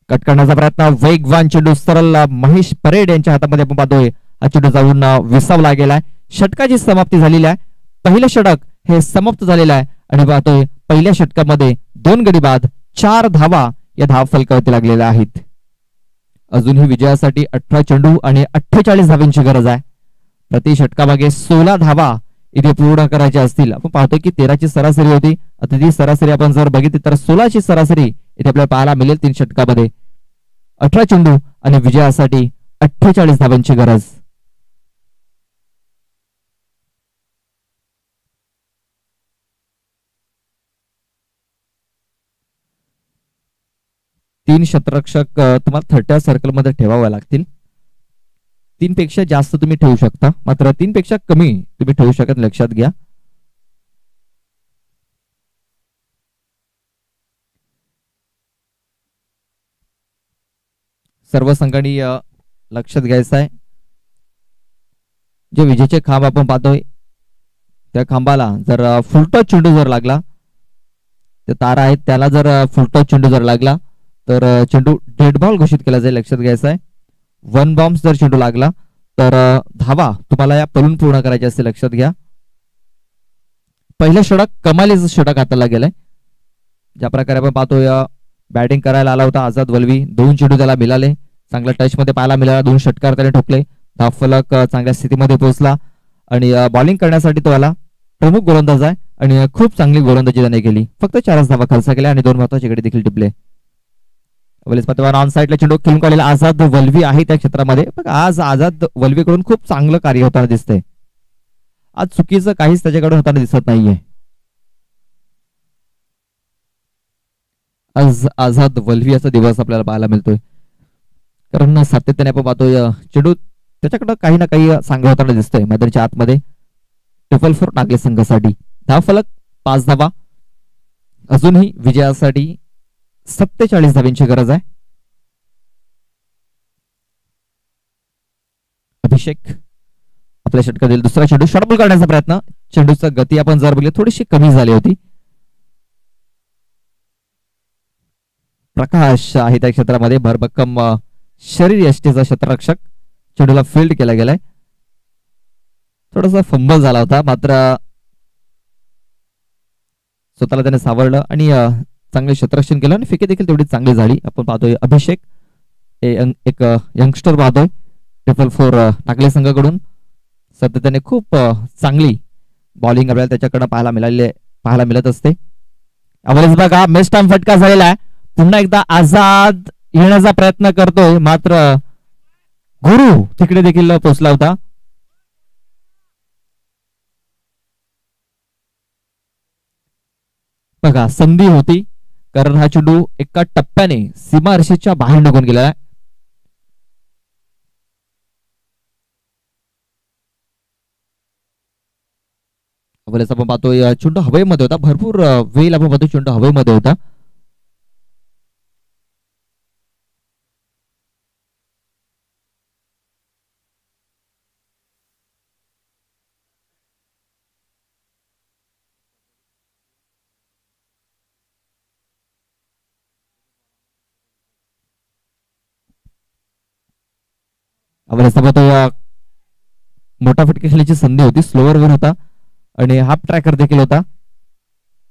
कट करण्याचा प्रयत्न, वेगवान चेंडू सरळ महेश परेड यांच्या हातामध्ये आपण पाहतोय. हा चेंडू जाऊन विसावला गेलाय. षटकाची समाप्ती झालेली आहे. पहिलं षटक हे समाप्त झालेलं आहे आणि पाहतोय पहिल्या षटकामध्ये 2 गडी बाद 4 धावा या धाव फलकावरती लागलेल्या आहेत. अजूनही विजयासाठी 18 चेंडू आणि 48 धावांची गरज आहे. प्रति षटकामागे 16 धावा इथे पूर्ण करायच्या असतील. आपण पाहतोय की 13ची सरासरी होती, आता ती सरासरी आपण जर बघितली तर 16ची सरासरी इथे आपल्याला पाहायला मिळेल 3 षटकामध्ये. 18 चेंडू आणि विजयासाठी 48 धावांची गरज. तीन क्षेत्ररक्षक तुम्हाला 30 सर्कल मध्ये ठेवावे लागतील. 3 पेक्षा जास्त तुम्ही ठेवू शकता, मात्र 3 पेक्षा कमी तुम्ही ठेवू शकत, लक्षात घ्या. सर्व संघांनी लक्षात घ्यायचं आहे. जे विजेचे खांब आपण पाहतोय त्या खांबाला जर फुलटॉस चेंडू जर लागला, ते तारा आहेत त्याला जर फुलटॉस चेंडू जर लागला तर चेंडू डेड बॉल घोषित केला जाईल, लक्षात घ्यायचं आहे. 1 बॉम्ब जर चेंडू लागला तर धावा तुम्हाला या पळून पूर्ण करायचे असते, लक्षात घ्या. पहिलं षटक कमालीचं षटक हाताला गेलंय. ज्या प्रकारे आपण पाहतोय बॅटिंग करायला आला होता आझाद वल्वी, 2 चेंडू त्याला मिळाले, चांगला टच मध्ये पाहायला मिळाला, 2 षटकार त्याने ठोकले, धाव फलक चांगल्या स्थितीमध्ये पोहोचला आणि बॉलिंग करण्यासाठी तो आला. प्रमुख गोलंदाज आहे आणि खूप चांगली गोलंदाजी त्याने केली. फक्त 4 धावा खर्च केल्या आणि 2 महत्वाचे गडी देखील टिपले. ऑन साईडला चेंडू खेळून काढलेला आझाद वल्वी आहे त्या क्षेत्रामध्ये. आज आझाद वल्वीकडून खूप चांगलं कार्य होताना दिसतंय. आज चुकीचं काहीच त्याच्याकडून होताना दिसत नाहीये. आज आझाद वल्वी असा दिवस आपल्याला पाहायला मिळतोय, कारण सातत्याने आपण पाहतोय चेंडू त्याच्याकडे काही ना काही चांगलं होताना दिसतंय. मैदानाच्या आतमध्ये 4 टाकले संघासाठी. धाव फलक 5 धावा. अजूनही विजयासाठी 47 धावांची गरज आहे. अभिषेक आपल्या षटकातील दुसरा चेंडू शॉर्टबॉल करण्याचा प्रयत्न. चेंडूची गती आपण जर बघितली थोडीशी कमी झाली होती. प्रकाश आहे त्या क्षेत्रामध्ये, भरभक्कम शरीर यष्टीचा क्षेत्ररक्षक. चेंडूला फील्ड केला गेलाय. थोडासा फंबल झाला होता, मात्र स्वतःला त्याने सावरलं आणि चांगले क्षेत्ररक्षण केलं आणि फिके देखील तेवढी चांगली झाली. आपण पाहतोय अभिषेक एक यंगस्टर पाहतोय 4 टाकले संघाकडून. सतत त्याने खूप चांगली बॉलिंग आपल्याला त्याच्याकडे पाहायला मिळत असते. यावेळेस बघा मिस टाइम फटका झालेला आहे. पुन्हा एकदा आझाद येण्याचा प्रयत्न करतोय, मात्र गुरु तिकडे देखील पोहोचला होता. बघा संधी होती, कारण हा चेंडू एका टप्प्याने सीमारेषेच्या बाहेर निघून गेला आहे. आपण पाहतोय चेंडू हवेमध्ये होता, भरपूर वेळ आपण पाहतोय चेंडू हवेमध्ये होता. मोठा फटका खेळण्याची संधी होती, स्लोअर वर होता आणि हाफ ट्रॅकर देखील होता,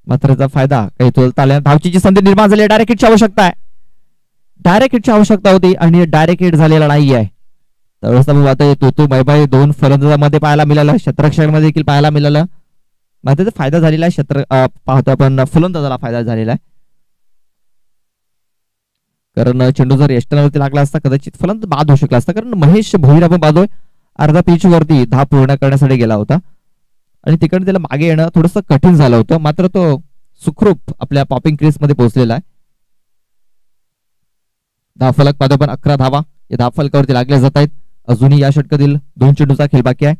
मात्र त्याचा फायदा काही तोलता आला. धावचीची संधी निर्माण झाली, डायरेक्ट हिटची आवश्यकता आहे. डायरेक्ट हिटची आवश्यकता होती आणि डायरेक्ट हिट झालेला नाही आहे. त्यावेळेस आपण पाहतोय तो मैबाई दोन फलंदाजामध्ये पाहायला मिळालं, क्षेत्ररक्षकामध्ये देखील पाहायला मिळालं, मात्र त्याचा फायदा झालेला आहे. पाहतो आपण फलंदाजाला फायदा झालेला आहे, कारण चेंडू जर यष्टनावरती लागला असता कदाचित फलंदाज बाद होऊ शकला असता. कारण महेश भोईर आपण पाहतोय अर्धा पिच वरती धाव पूर्ण करण्यासाठी गेला होता आणि तिकडे त्याला मागे येणं थोडंसं कठीण झालं होतं, मात्र तो सुखरूप आपल्या पॉपिंग क्रीज मध्ये पोहोचलेला आहे. धावफलक पाहतो पण 11 धावा या धावफलकावरती लागल्या जात आहेत. अजूनही या षटकातील 2 चेंडूचा खेळ बाकी आहे.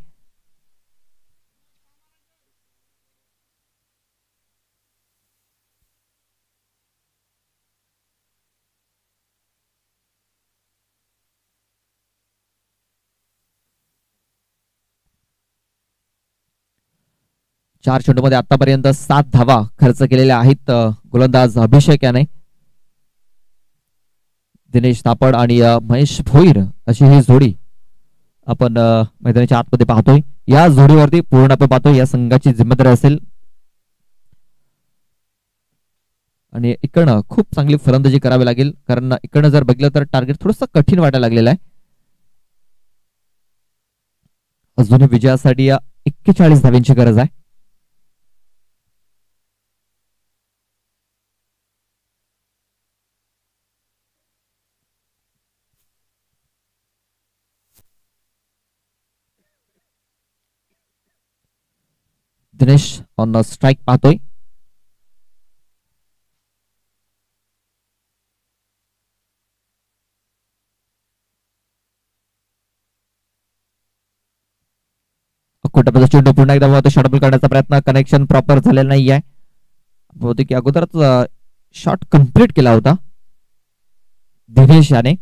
चार चेंडूमध्ये आतापर्यंत 7 धावा खर्च केलेल्या आहेत गोलंदाज अभिषेक याने. दिनेश थापड आणि महेश भोईर अशी ही जोडी आपण मैदानाच्या आतमध्ये पाहतोय. या जोडीवरती पूर्ण आपण पाहतोय या संघाची जिम्मेदारी असेल आणि इकडनं खूप चांगली फलंदाजी करावी लागेल, कारण इकडनं जर बघितलं तर टार्गेट थोडंसं कठीण वाटायला लागलेलं आहे. अजूनही विजयासाठी 41 धाव्यांची गरज आहे. दिनेश ऑन स्ट्राइक पाहतोय. चेंडू पुन्हा एकदा शॉटबॉल करण्याचा प्रयत्न, कनेक्शन प्रॉपर झालेला नाही आहे. बहुतेक अगोदरच शॉट कंप्लीट केला होता दिनेश याने.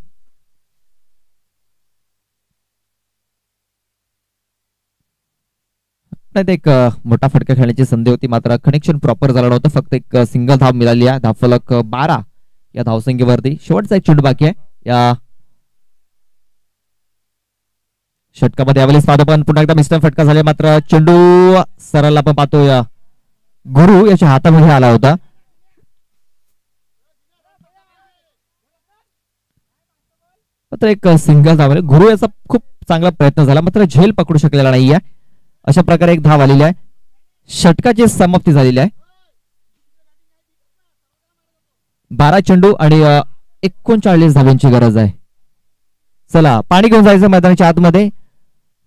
एक मोठा फटका खेळण्याची संधी होती, मात्र कनेक्शन प्रॉपर झालं नव्हतं. फक्त एक सिंगल धाव मिळाली आहे. धावफलक 12 या धावसंख्येवरती. शेवटचा एक चेंडू बाकी आहे या षटकामध्ये. यावेळेस पाहतो पण पुन्हा एकदा मिस्टर फटका झाले, मात्र चेंडू सरळ आपण पाहतोय गुरु याच्या हातामध्ये आला होता. मात्र एक सिंगल धाव, गुरु याचा खूप चांगला प्रयत्न झाला, मात्र झेल पकडू शकलेला नाहीये. अशा प्रकारे एक धाव आलेली आहे. षटकाची समाप्ती झालेली आहे. 12 चेंडू आणि 39 धाव्यांची गरज आहे. चला पाणी घेऊन जायचं मैदानाच्या आतमध्ये.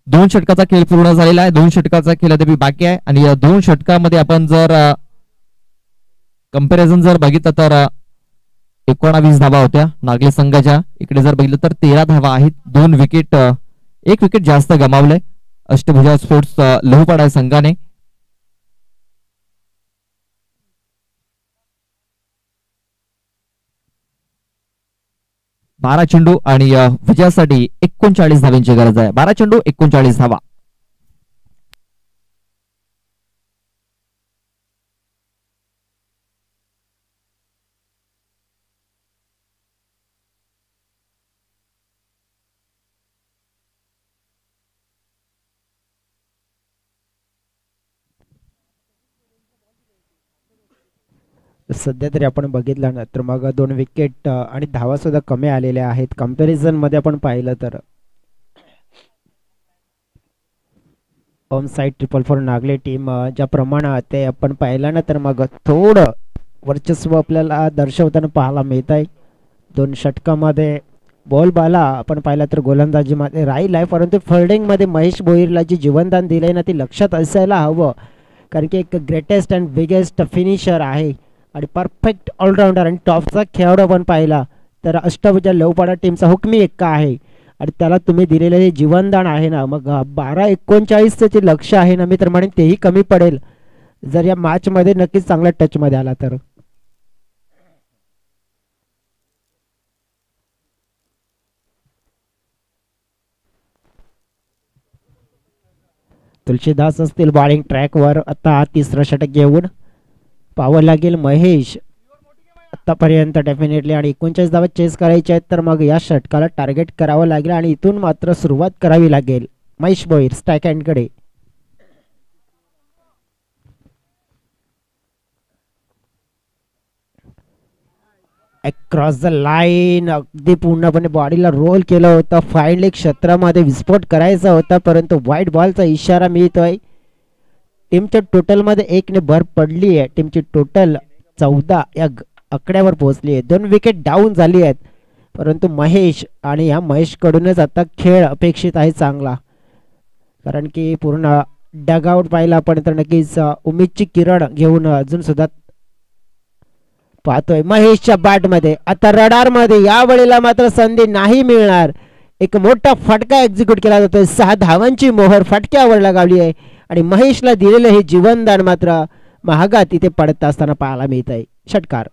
2 षटकाचा खेळ पूर्ण झालेला आहे. 2 षटकाचा खेळ अद्याप बाकी आहे आणि या 2 षटकामध्ये आपण जर कंपॅरिझन जर बघितलं तर 19 धावा होत्या नागले संघाच्या. इकडे जर बघितलं तर 13 धावा आहेत. 2 विकेट, 1 विकेट जास्त गमावले अष्टभुजा स्पोर्ट्स लोहपाडा संघाने. बारा चेंडू आणि विजयासाठी 39 धाव्यांची गरज आहे. 12 चेंडू 39 धावा. सध्या तरी आपण बघितलं ना तर मग 2 विकेट आणि धावा सुद्धा कमी आलेल्या आहेत. कंपॅरिझन मध्ये आपण पाहिलं तर ऑन साइड 444 नागले टीम ज्या प्रमाणात ते आपण पाहिलं ना तर मग थोडं वर्चस्व आपल्याला दर्शवताना पाहायला मिळत आहे. 2 षटकामध्ये बॉल बाला आपण पाहिला तर गोलंदाजीमध्ये राहील आहे, परंतु फिल्डिंगमध्ये महेश भोईरला जे जीवनदान दिलंय ना ते लक्षात असायला हवं, कारण की एक ग्रेटेस्ट अँड बिगेस्ट फिनिशर आहे आणि परफेक्ट ऑलराऊंडर आणि टॉपचा खेळाडू आपण पाहिला तर अष्टभुजा लवपाडा टीमचा हुकमी एक्का आहे आणि त्याला तुम्ही दिलेले जे जीवनदान आहे ना, मग 12-39चं जे लक्ष आहे ना, मी तर म्हणेन तेही कमी पडेल जर या मॅचमध्ये नक्कीच चांगल्या टचमध्ये आला तर. तुलसीदास असतील बॉलिंग ट्रॅकवर. आता तिसरा षटक घेऊन पाहावं लागेल महेश आतापर्यंत डेफिनेटली, आणि 39 धावा चेस करायचे आहेत तर मग या षटकाला टार्गेट करावं लागेल आणि इथून मात्र सुरुवात करावी लागेल महेश भोईर स्ट्राईक हँडकडे. अक्रॉस द लाईन अगदी पूर्णपणे बॉडीला रोल केलं होतं. फाईनली क्षेत्रामध्ये विस्फोट करायचा होता, परंतु व्हाईट बॉलचा इशारा मिळतोय. टीमच्या टोटलमध्ये 1 ने भर पडली आहे. टीमची टोटल 14 या आकड्यावर पोहोचली आहे. 2 विकेट डाऊन झाली आहेत, परंतु महेश आणि ह्या महेशकडूनच आता खेळ अपेक्षित आहे चांगला, कारण की पूर्ण डगआउट पाहिला आपण तर नक्कीच उमेदची किरण घेऊन अजून सुद्धा पाहतोय महेशच्या बॅटमध्ये. आता रडारमध्ये या वेळेला मात्र संधी नाही मिळणार. एक मोठा फटका एक्झिक्यूट केला जातोय. 6 धावांची मोहर फटक्यावर लगावली आहे आणि महेशला दिलेले हे जीवनदान मात्र महागात इथे पडत असताना पाहायला मिळत आहे. षटकार.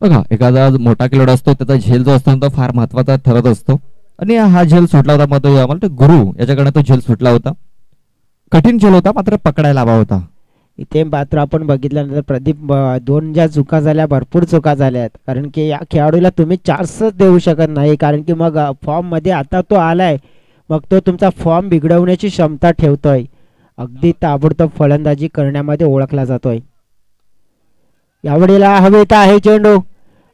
बघा, एखादा मोठा खेळाडू असतो त्याचा झेल जो असतो तो फार महत्वाचा ठरत असतो आणि हा झेल सुटला होता. मग मला गुरु याच्याकडनं तो झेल सुटला होता. कठीण झेल होता, मात्र पकडायला हवा होता. इथे मात्र आपण बघितल्यानंतर प्रदीप 2 ज्या चुका झाल्या, भरपूर चुका झाल्यात, कारण की या खेळाडूला तुम्ही चान्सच देऊ शकत नाही, कारण की मग फॉर्म मध्ये आता तो आलाय, मग तो तुमचा फॉर्म बिघडवण्याची क्षमता ठेवतोय. अगदी ताबडतोब फलंदाजी करण्यामध्ये ओळखला जातोय. यावेळेला हवेत आहे चेंडू.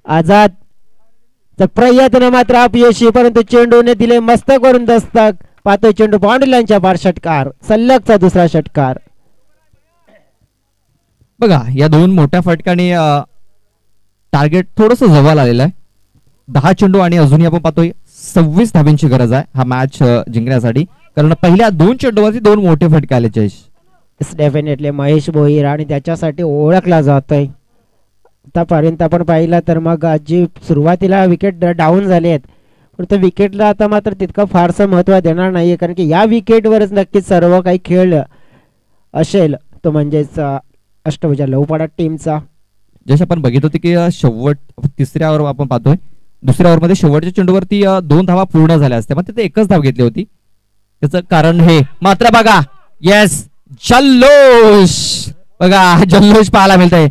आझाद प्रयत्न मात्र अपयशी, परंतु चेंडूने दिले मस्तक वरून दस्तक. पाहतोय चेंडू बाउंड्री लाईनच्या बाहेर. षटकार, सलगचा दुसरा षटकार. बघा, या 2 मोठ्या फटकाने टार्गेट थोडस जवळ आलेलं आहे. 10 चेंडू आणि अजूनही आपण पाहतोय 26 धाब्यांची गरज आहे हा मॅच जिंकण्यासाठी, कारण पहिल्या 2 चेंडूवरती 2 मोठे फटके आले. जयेश डेफिनेटली महेश भोईर आणि त्याच्यासाठी ओळखला जातोय. आतापर्यंत आपण पाहिलं तर मग जी सुरुवातीला विकेट डाऊन झाले आहेत, परंतु विकेटला आता मात्र तितकं फारसं महत्त्व देणार नाहीये, कारण की या विकेटवरच नक्कीच सर्व काही खेळ असेल तो म्हणजेच अष्टभुजा लवपाडा टीमचा. जसे आपण बघित होते की शेवट तिसऱ्या ओव्हर आपण पाहतोय, दुसऱ्या ओव्हरमध्ये शेवटच्या चेंडूवरती 2 धावा पूर्ण झाल्या असत्या, मग तिथे एकच धाव घेतली होती. त्याचं कारण हे मात्र बघा, येस जल्लोष. बघा, जल्लोष पाहायला मिळतंय,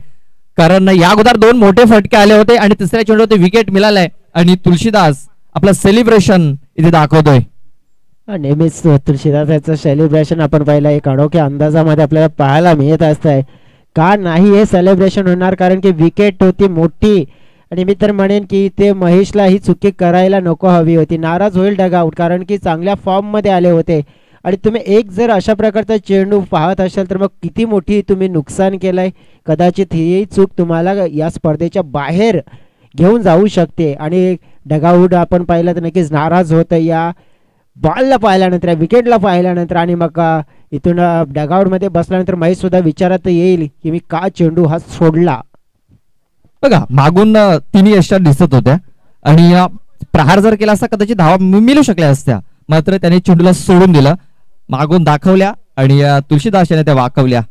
कारण या अगोदर 2 मोठे फटके आले होते आणि तिसऱ्या चेंडूवरती विकेट मिळालाय आणि तुलसीदास आपलं सेलिब्रेशन इथे दाखवतोय. नेहमीच तुलसीदासाचं सेलिब्रेशन आपण पाहिलं एक अनोख्या अंदाजामध्ये आपल्याला पाहायला मिळत असतंय. का नाही हे सेलिब्रेशन होणार, कारण की विकेट होती मोठी आणि मी तर म्हणेन की ते महेशला ही चुकी करायला नको हवी होती. नाराज होईल डगआउट, कारण की चांगल्या फॉर्म मध्ये आले होते आणि तुम्ही एक जर अशा प्रकारचा चेंडू पाहत असाल तर मग किती मोठी तुम्ही नुकसान केलंय. कदाचित ही चूक तुम्हाला या स्पर्धेच्या बाहेर घेऊन जाऊ शकते आणि डगआउट आपण पाहिलं तर नक्कीच नाराज होतं या बॉलला पाहिल्यानंतर, विकेटला पाहिल्यानंतर आणि मग इथून डगआउटमध्ये बसल्यानंतर महेश सुद्धा विचारात येईल की मी का चेंडू हा सोडला. बघा, मागून 3 यष्टी दिसत होत्या आणि प्रहार जर केला असता कदाचित धावा मिळू शकल्या असत्या, मात्र त्याने चेंडूला सोडून दिलं. मागून दाखवल्या आणि तुळशीदास याने त्या वाकवल्या.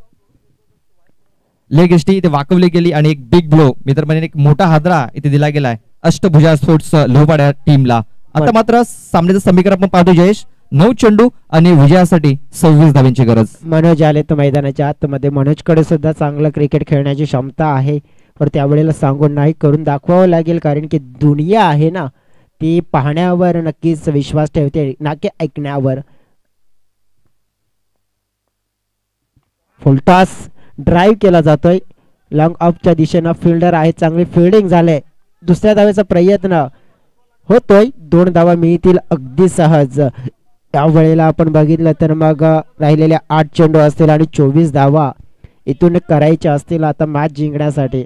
लेग यष्टी इथे वाकवली गेली आणि एक बिग ब्लो, मी तर म्हणेन एक मोठा हादरा इथे दिला गेलाय अष्टभुजा स्पोर्ट्स लोहपाडा टीमला. आता मात्र सामन्याचं समीकरण आपण पाहतो जयेश, 9 चेंडू आणि विजयासाठी 26 धावांची गरज. मनोज आले तर मैदानाच्या आतमध्ये. मनोजकडे सुद्धा चांगलं क्रिकेट खेळण्याची क्षमता आहे, पण त्यावेळेला सांगून नाही करून दाखवावं लागेल, कारण की दुनिया आहे ना ती पाहण्यावर नक्कीच विश्वास ठेवते ना की ऐकण्यावर. फुलटॉस ड्राईव्ह केला जातोय लॉंग ऑफच्या दिशेनं. फिल्डर आहे, चांगली फिल्डिंग झाले. दुसऱ्या धावेचा प्रयत्न होतोय. 2 धावा मिळतील अगदी सहज. त्यावेळेला आपण बघितलं तर मग राहिलेल्या 8 चेंडू असतील आणि 24 धावा इथून करायचे असतील आता मॅच जिंकण्यासाठी.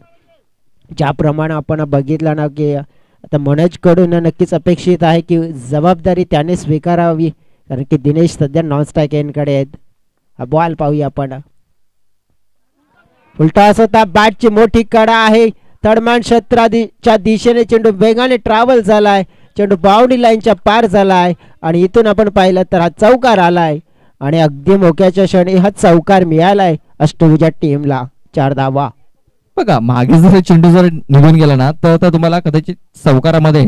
ज्याप्रमाणे आपण बघितलं ना की आता मनोज कडून नक्कीच अपेक्षित आहे की जबाबदारी त्याने स्वीकारावी, कारण की दिनेश सध्या नॉन स्ट्राईक एंडकडे आहेत. हा बॉल पाहूया आपण. फुलटॉस होता, बॅटची मोठी कडा आहे, तडमान क्षेत्राच्या दिशेने चेंडू वेगाने ट्रॅव्हल झालाय, चेंडू बाउंड्री लाईनच्या पार झालाय आणि इथून आपण पाहिलं तर हा चौकार आलाय आणि अगदी मोक्याच्या क्षणी हा चौकार मिळालाय अष्टभुजा टीमला. 4 धावा. बघा मागे जर चेंडू जर निघून गेला ना तर तुम्हाला कदाचित चौकारामध्ये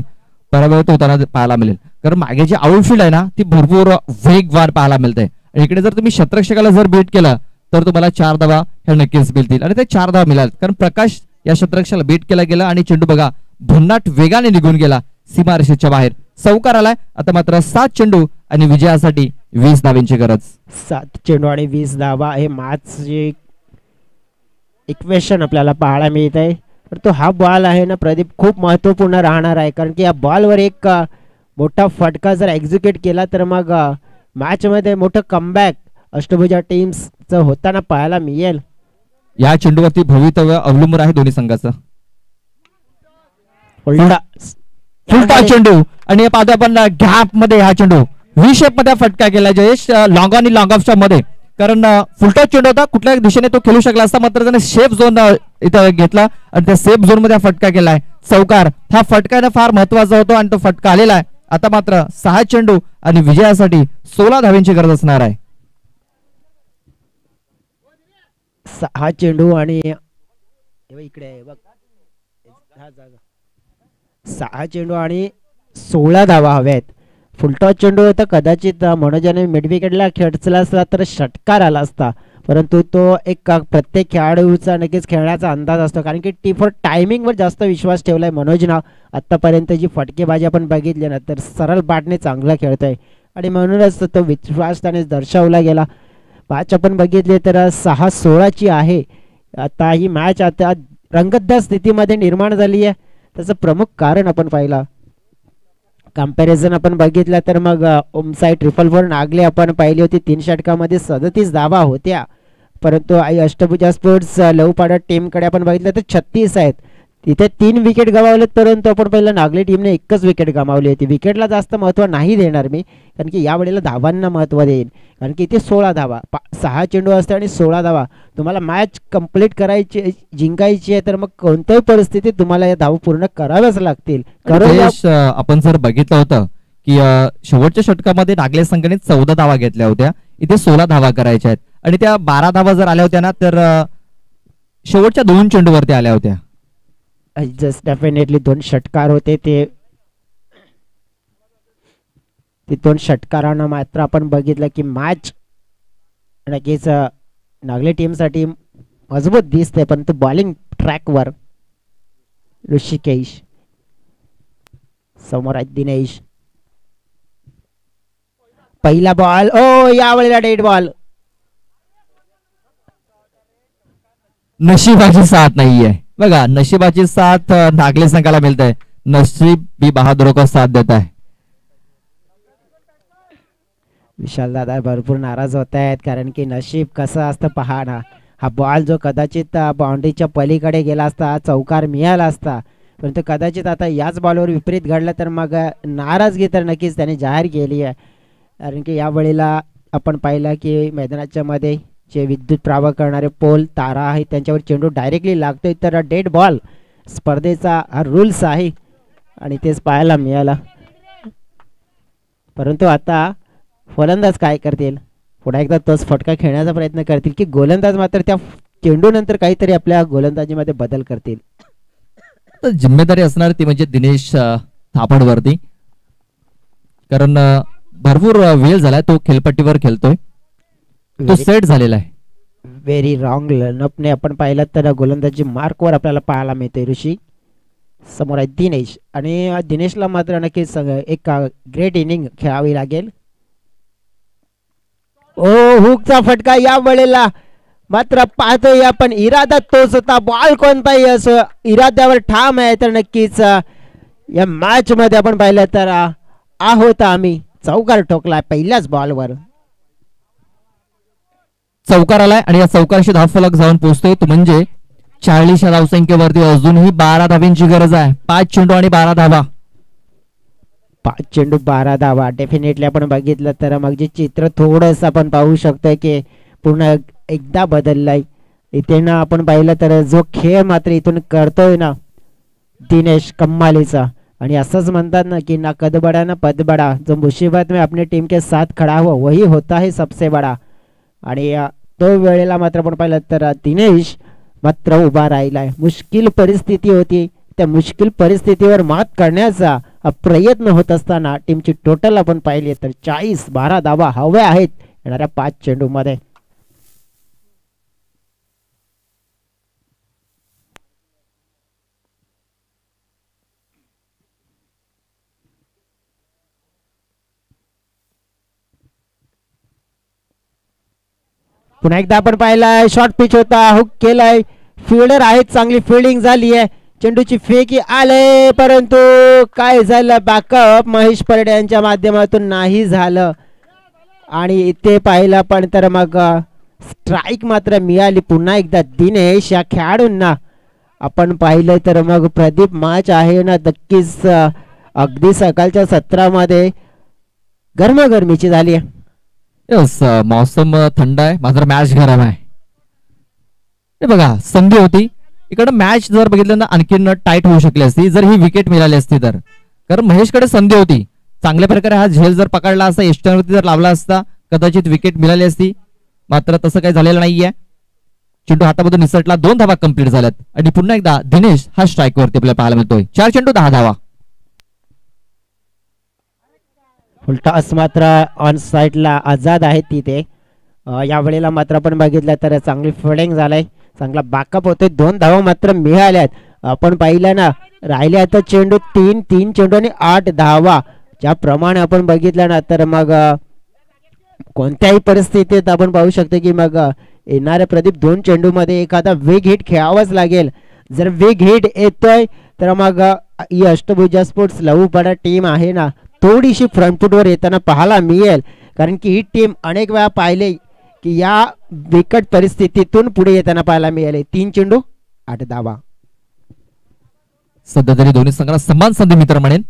पराभूत होताना पाहायला मिळेल, कारण मागे जे आउटफील्ड आहे ना ती भरपूर वेगवान पाहायला मिळते. आणि इकडे जर तुम्ही शतरक्षकाला जर बीट केलं तर तुम्हाला 4 धावा ह्या नक्कीच मिळतील आणि ते 4 धावा मिळाल, कारण प्रकाश या शतरक्षकाला बीट केला गेला आणि चेंडू बघा भन्नाट वेगाने निघून गेला सीमारेषेच्या बाहेर. चौकार आलाय. आता मात्र 7 चेंडू आणि विजयासाठी 20 धावांची गरज. 7 चेंडू आणि 20 धावा हे मॅचचे इक्वेशन आपल्याला पाहायला मिळत आहे. तर तो हा बॉल आहे ना प्रदीप खूप महत्त्वपूर्ण राहणार आहे, कारण की या बॉलवर एक मोठा फटका जर एक्झिक्यूट केला तर मग मॅचमध्ये मोठं कमबॅक अष्टभुजा टीम्सचं होताना पाहायला मिळेल. या चेंडूवरती भवितव्य अवलंबून आहे दोन्ही संघाचं. फुलटा चेंडू आणि पाहतो आपण गॅप मध्ये हा चेंडू व्ही शेप मध्ये फटका केला जयेश लॉंग आणि लॉंग ऑफच्या मध्ये, कारण फुलटॉस चेंडू होता कुठल्या दिशेने तो खेळू शकला असता, मात्र त्याने सेफ झोन इथं घेतला आणि त्या सेफ झोन मध्ये फटका केलाय. चौकार हा फटका फार महत्वाचा होतो आणि तो फटका आलेला आहे. आता मात्र 6 चेंडू आणि विजयासाठी 16 धावांची गरज असणार आहे. 6 चेंडू आणि इकडे आहे बघ, 6 चेंडू आणि 16 धावा हव्यात. फुलटॉस चेंडू होता, कदाचित मनोजाने मिड विकेटला खेचला असला तर षटकार आला असता, परंतु तो एक प्रत्येक खेळाडूचा नक्कीच खेळण्याचा अंदाज असतो, कारण की टी4 टायमिंगवर जास्त विश्वास ठेवलाय मनोजनं. आत्तापर्यंत जी फटकेबाजी आपण बघितली ना तर सरळ बॅटने चांगला खेळतोय आणि म्हणूनच तो विश्वास त्याने दर्शवला गेला. मॅच आपण बघितली तर 6-16 आहे. आता ही मॅच आता रंगतदार स्थितीमध्ये निर्माण झाली आहे. त्याचं प्रमुख कारण आपण पाहिला, कंपॅरिझन आपण बघितलं तर मग ओमसाई 444 नागले आपण पाहिली होती, 3 षटकामध्ये 37 धावा होत्या, परंतु आई अष्टभुजा स्पोर्ट्स लवपाडा टीमकडे आपण बघितलं तर 36 आहेत. तिथे 3 विकेट गमावलेत, परंतु आपण पहिलं नागले टीमने 1च विकेट गमावली होती. विकेटला जास्त महत्त्व नाही देणार मी, कारण की यावेळेला धावांना महत्त्व देईन, कारण की इथे 16 धावा 6 चेंडू असते आणि 16 धावा तुम्हाला मॅच कंप्लीट करायची जिंकायची आहे, तर मग कोणत्याही परिस्थितीत तुम्हाला या धावा पूर्ण कराव्याच लागतील. आपण जर बघितलं होतं की शेवटच्या षटकामध्ये नागले संघाने 14 धावा घेतल्या होत्या, इथे 16 धावा करायच्या आहेत आणि त्या 12 धावा जर आल्या होत्या ना तर शेवटच्या 2 चेंडूवरती आल्या होत्या. जस्ट डेफिनेटली 2 षटकार होते, ते 2 षटकारांना मात्र आपण बघितलं की मॅच नक्कीच नागले टीमसाठी मजबूत दिसते, परंतु बॉलिंग ट्रॅकवर ऋषिकेश समोर आहेत दिनेश. पहिला बॉल यावेळेला डेड बॉल. नशिबाची साथ नाहीये बघा, नशिबाची साथ नागले संघाला मिळते. नसीब भी बहादुरों को साथ देता है. विशाल दादा भरपूर नाराज होत आहेत, कारण की नशीब कसं असतं पहा ना. हा बॉल जो कदाचित बाउंड्रीच्या पलीकडे गेला असता, चौकार मिळाला असता, परंतु कदाचित आता याच बॉलवर विपरीत घडलं तर मग नाराजगी तर नक्कीच त्याने जाहीर केली आहे. कारण की यावेळेला आपण पाहिलं की मैदानाच्या मध्ये जे विद्युत प्रवाह करणारे पोल तारा आहेत त्यांच्यावर चेंडू डायरेक्टली लागतोय, तर डेड बॉल स्पर्धेचा हा रूल्स आहे आणि तेच पाहायला मिळाला. परंतु आता फलंदाज काय करतील, पुन्हा एकदा तोच फटका खेळण्याचा प्रयत्न करतील की गोलंदाज मात्र त्या चेंडू नंतर काहीतरी आपल्या गोलंदाजीमध्ये बदल करतील. जिम्मेदारी असणार ती म्हणजे दिनेश थापडवरती, कारण भरपूर वेळ झालाय तो खेळपट्टीवर खेळतोय, तो सेट झालेला आहे. व्हेरी रॉंग लनअपने आपण पाहिलं तर गोलंदाजी मार्कवर आपल्याला पाहायला मिळते. ऋषी समोर आहे दिनेश आणि दिनेशला मात्र नक्कीच एक ग्रेट इनिंग खेळावी लागेल. हुकचा फटका या वेळेला मात्र पाहतोय आपण, इरादा तोच होता, बॉल कोणताही असो इराद्यावर ठाम आहे. तर नक्कीच या मॅच मध्ये आपण पाहिलं तर आहोत आम्ही चौकार ठोकला पहिल्याच बॉलवर. चौकार आलाय आणि या चौकाराशी धावफलक जाऊन पोहोचतोय तो म्हणजे 40 या धावसंख्येवरती अजूनही 12 धाव्यांची गरज आहे. 5 चेंडू आणि 12 धावा. 5 चेंडू 12 धावा. डेफिनेटली आपण बघितलं तर मग जे चित्र थोडंसं आपण पाहू शकतोय की पूर्ण एकदा बदललाय इथे ना. आपण पाहिलं तर जो खेळ मात्र इथून करतोय ना दिनेश कम्मालीचा, आणि असंच म्हणतात ना की ना कद बडा ना पद बडा, जो मुसीबत में अपने टीम के साथ खड़ा हो वही होता है सबसे बडा. आणि तो वेळेला मात्र आपण पाहिलं तर दिनेश मात्र उभा राहिलाय. मुश्किल परिस्थिती होती, त्या मुश्किल परिस्थितीवर मात करण्याचा प्रयत्न होत असताना टीमची टोटल आपण पाहिली तर 40-12 धावा हव्या आहेत येणाऱ्या 5 चेंडू मध्ये. पुन्हा एकदा आपण पाहिलाय शॉर्ट पिच होता, हुक केलाय, फिल्डर आहेत, चांगली फिल्डिंग झाली आहे, चेंडूची फेकी आले परंतु काय झालं बॅकअप महेश परडे यांच्या माध्यमातून नाही झालं. आणि इथे पाहिलं पण तर मग स्ट्राईक मात्र मिळाली पुन्हा एकदा दिनेश या खेळाडूंना. आपण पाहिलं तर मग प्रदीप मॅच आहे ना नक्कीच अगदी सकाळच्या सत्रामध्ये गरमागरमीची झाली आहे. यस, मौसम थंड आहे मात्र मॅच गरम आहे. हे बघा संधी होती इकडे, मॅच जर बघितलं ना आणखीन टाईट होऊ शकली असती जर ही विकेट मिळाली असती तर. कारण महेशकडे संधी होती, चांगल्या प्रकारे हा झेल जर पकडला असता, एस्टनवरती जर लावला असता कदाचित विकेट मिळाली असती, मात्र तसं काही झालेलं नाहीये. चेंडू हातामधून निसटला, 2 धावा कंप्लीट झाल्यात आणि पुन्हा एकदा दिनेश हा स्ट्राईक वरती आपल्याला पाहायला मिळतोय. 4 चेंडू 10 धावा. फुलटॉस मात्र ऑन साइडला आझाद आहेत तिथे. या वेळेला मात्र आपण बघितलं तर चांगली फिल्डिंग झालाय, चांगला बॅकअप होतोय, 2 धावा मात्र मिळाल्यात. आपण पाहिलं ना राहिले आता चेंडू 3 चेंडू आणि 8 धावा. ज्याप्रमाणे आपण बघितलं ना तर मग कोणत्याही परिस्थितीत आपण पाहू शकतो की मग येणाऱ्या प्रदीप 2 चेंडू मध्ये एखादा वेग हिट खेळावाच लागेल. जर वेग हिट येतोय तर मग ही अष्टभुजा स्पोर्ट्स लवूपडा टीम आहे ना थोडीशी फ्रंट फुटवर येताना पाहायला मिळेल. कारण की ही टीम अनेक वेळा पाहिले की या बिकट परिस्थितीतून पुढे येताना पाहायला मिळाले. 3 चेंडू 8 धावा. सध्या तरी दोन्ही संघाला समान संधी मित्र म्हणेन.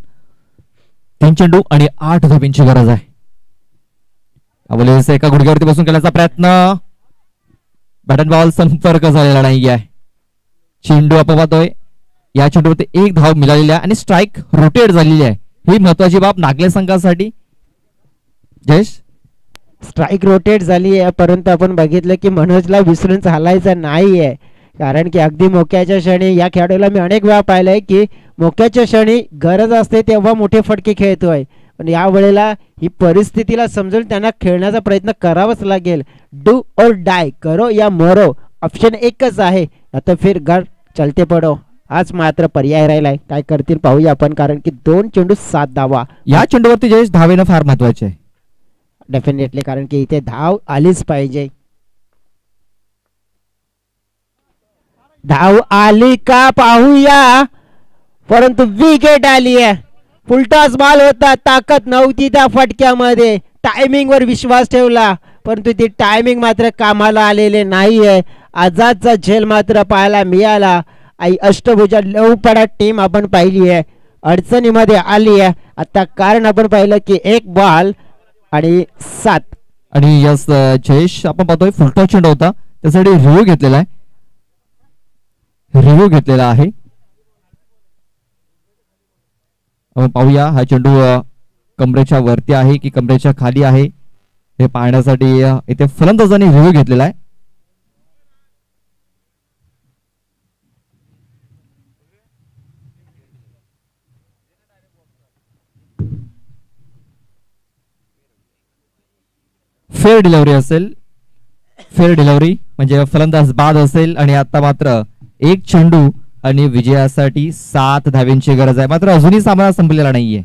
3 चेंडू आणि 8 धाब्यांची गरज आहे. अवलेस एका गुडघ्यावरती बसून केल्याचा प्रयत्न, बॅट बॉल संपर्क झालेला नाही आहे. चेंडू आपण पाहतोय या चेंडूवरती 1 धाव मिळालेली आहे आणि स्ट्राईक रोटेट झालेली आहे. ही महत्वाची बाब नागले संघासाठी. जयेश, स्ट्राईक रोटेट झाली आहे परंतु आपण बघितलं की मनोजला विसरून चालायचं नाहीये. कारण की अगदी मोक्याच्या क्षणी या खेळाडूला मी अनेक वेळा पाहिलंय की मोक्याच्या क्षणी गरज असते तेव्हा मोठे फटके खेळतोय, पण या वेळेला ही परिस्थितीला समजून त्यांना खेळण्याचा प्रयत्न करावाच लागेल. डू और डाय, करो या मरो, ऑप्शन एकच आहे. आता फिर घर चलते पडो, आज मात्र पर्याय राहिलाय. काय करतील पाहूया आपण. कारण की 2 चेंडू 7 धावा. या चेंडूवरती जयेश धावेनं फार महत्वाचे आहे. डेफिनेटली, कारण की इथे धाव आलीच पाहिजे. धाव आली का पाहूया, परंतु विकेट आली आहे. फुलटॉस बॉल होता, ताकद नव्हती त्या फटक्यामध्ये, टायमिंग वर विश्वास ठेवला परंतु ती टायमिंग मात्र कामाला आलेले नाहीये. आझादचा झेल मात्र पाहायला मिळाला. आई अष्टभुजा लवपडा टीम आपण पाहिली आहे अडचणीमध्ये आली आहे आता. कारण आपण पाहिलं की 1 बॉल आणि 7. आणि यस जयेश आपण पाहतोय फुलटॉस चेंडू होता त्यासाठी रिव्ह्यू घेतलेला आहे. आपण पाहूया हा चेंडू कमरेच्या वरती आहे की कमरेच्या खाली आहे हे पाहण्यासाठी इथे फलंदाजाने रिव्ह्यू घेतलेला आहे. फेअर डिलिव्हरी असेल, फेअर डिलिव्हरी म्हणजे फलंदाज बाद असेल. आणि आता मात्र 1 चेंडू आणि विजयासाठी 7 धाव्यांची गरज आहे. मात्र अजूनही सामना संपलेला नाहीये.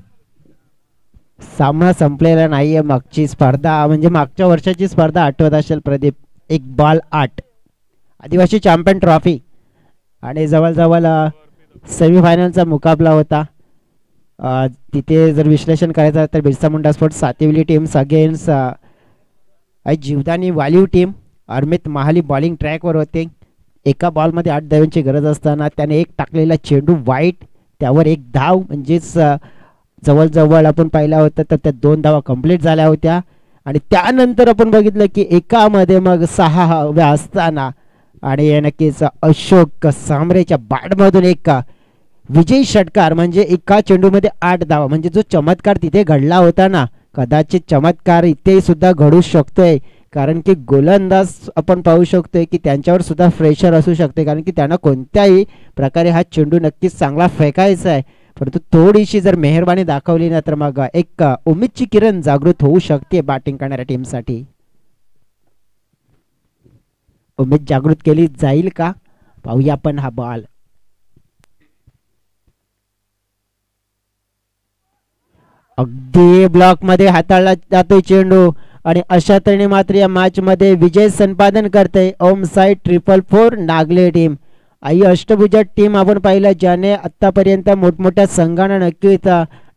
सामना संपलेला नाहीये. मागची स्पर्धा म्हणजे मागच्या वर्षाची स्पर्धा आठवत असेल प्रदीप, 1 बॉल 8 आदिवासी चॅम्पियन ट्रॉफी आणि जवळजवळ सेमीफायनलचा मुकाबला होता. तिथे जर विश्लेषण करायचं तर Birsa Munda sports Sativali teams against Jivdani Waliv team Amit Mahali bowling ट्रॅकवर होते. एका बॉलमध्ये 8 धावांची गरज असताना त्याने एक टाकलेला चेंडू वाईट, त्यावर एक धाव, म्हणजेच जवळजवळ आपण पाहिला होता तर त्या 2 धावा कंप्लीट झाल्या होत्या. आणि त्यानंतर आपण बघितलं की एकामध्ये मग 6 हव्या असताना आणि नक्कीच अशोक सांबरेच्या बॅटमधून एक विजयी षटकार, म्हणजे एका चेंडूमध्ये 8 धावा, म्हणजे जो चमत्कार तिथे घडला होता ना, कदाचित चमत्कार इथे सुद्धा घडू शकतोय. कारण की गोलंदाज आपण पाहू शकतोय की त्यांच्यावर सुद्धा प्रेशर असू शकते, कारण की त्यांना कोणत्याही प्रकारे हा चेंडू नक्कीच चांगला फेकायचा आहे. परंतु थोडीशी जर मेहरबानी दाखवली ना तर मग एक उमेदची किरण जागृत होऊ शकते बॅटिंग करणाऱ्या टीमसाठी. उमेद जागृत केली जाईल का, पाहूया आपण हा बॉल. अगदी ब्लॉक मध्ये हाताळला जातोय चेंडू आणि अशा तऱ्हेने मात्र या मॅच मध्ये विजय संपादन करते ओम साईड 444 नागले टीम. आई अष्टभुजा टीम आपण पाहिलं ज्याने आतापर्यंत मोठमोठ्या संघांना नक्कीच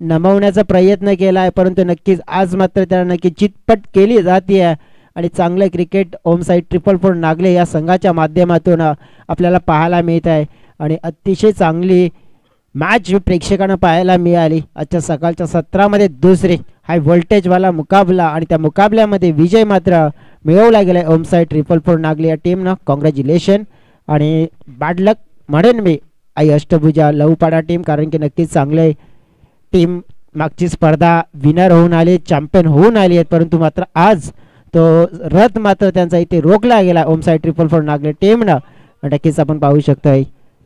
नमवण्याचा प्रयत्न केला आहे, परंतु नक्कीच आज मात्र त्याला नक्की चितपट केली जाते आणि चांगलं क्रिकेट ओम साईड 444 नागले या संघाच्या माध्यमातून आपल्याला पाहायला मिळत आहे. आणि अतिशय चांगली मॅच प्रेक्षकांना पाहायला मिळाली. आजच्या सकाळच्या सत्रामध्ये दुसरी हाय व्होल्टेजवाला मुकाबला आणि त्या मुकाबल्यामध्ये विजय मात्र मिळवला गेला ओम साईड 444 नागले या टीमनं. कॉंग्रॅच्युलेशन आणि बॅड लक म्हणेन मी आई अष्टभुजा लवपाडा टीम, कारण की नक्कीच चांगले टीम मागची स्पर्धा विनर होऊन आली, चॅम्पियन होऊन आली आहेत, परंतु मात्र आज तो रथ मात्र त्यांचा इथे रोखला गेला ओम साईड 444 नागले टीमनं. नक्कीच आपण पाहू शकतोय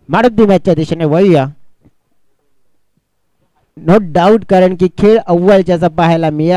मॅन ऑफ द मॅचच्या दिशेने वळूया. नो डाऊट, कारण की खेळ अव्वल ज्याचा पाहायला मिळाला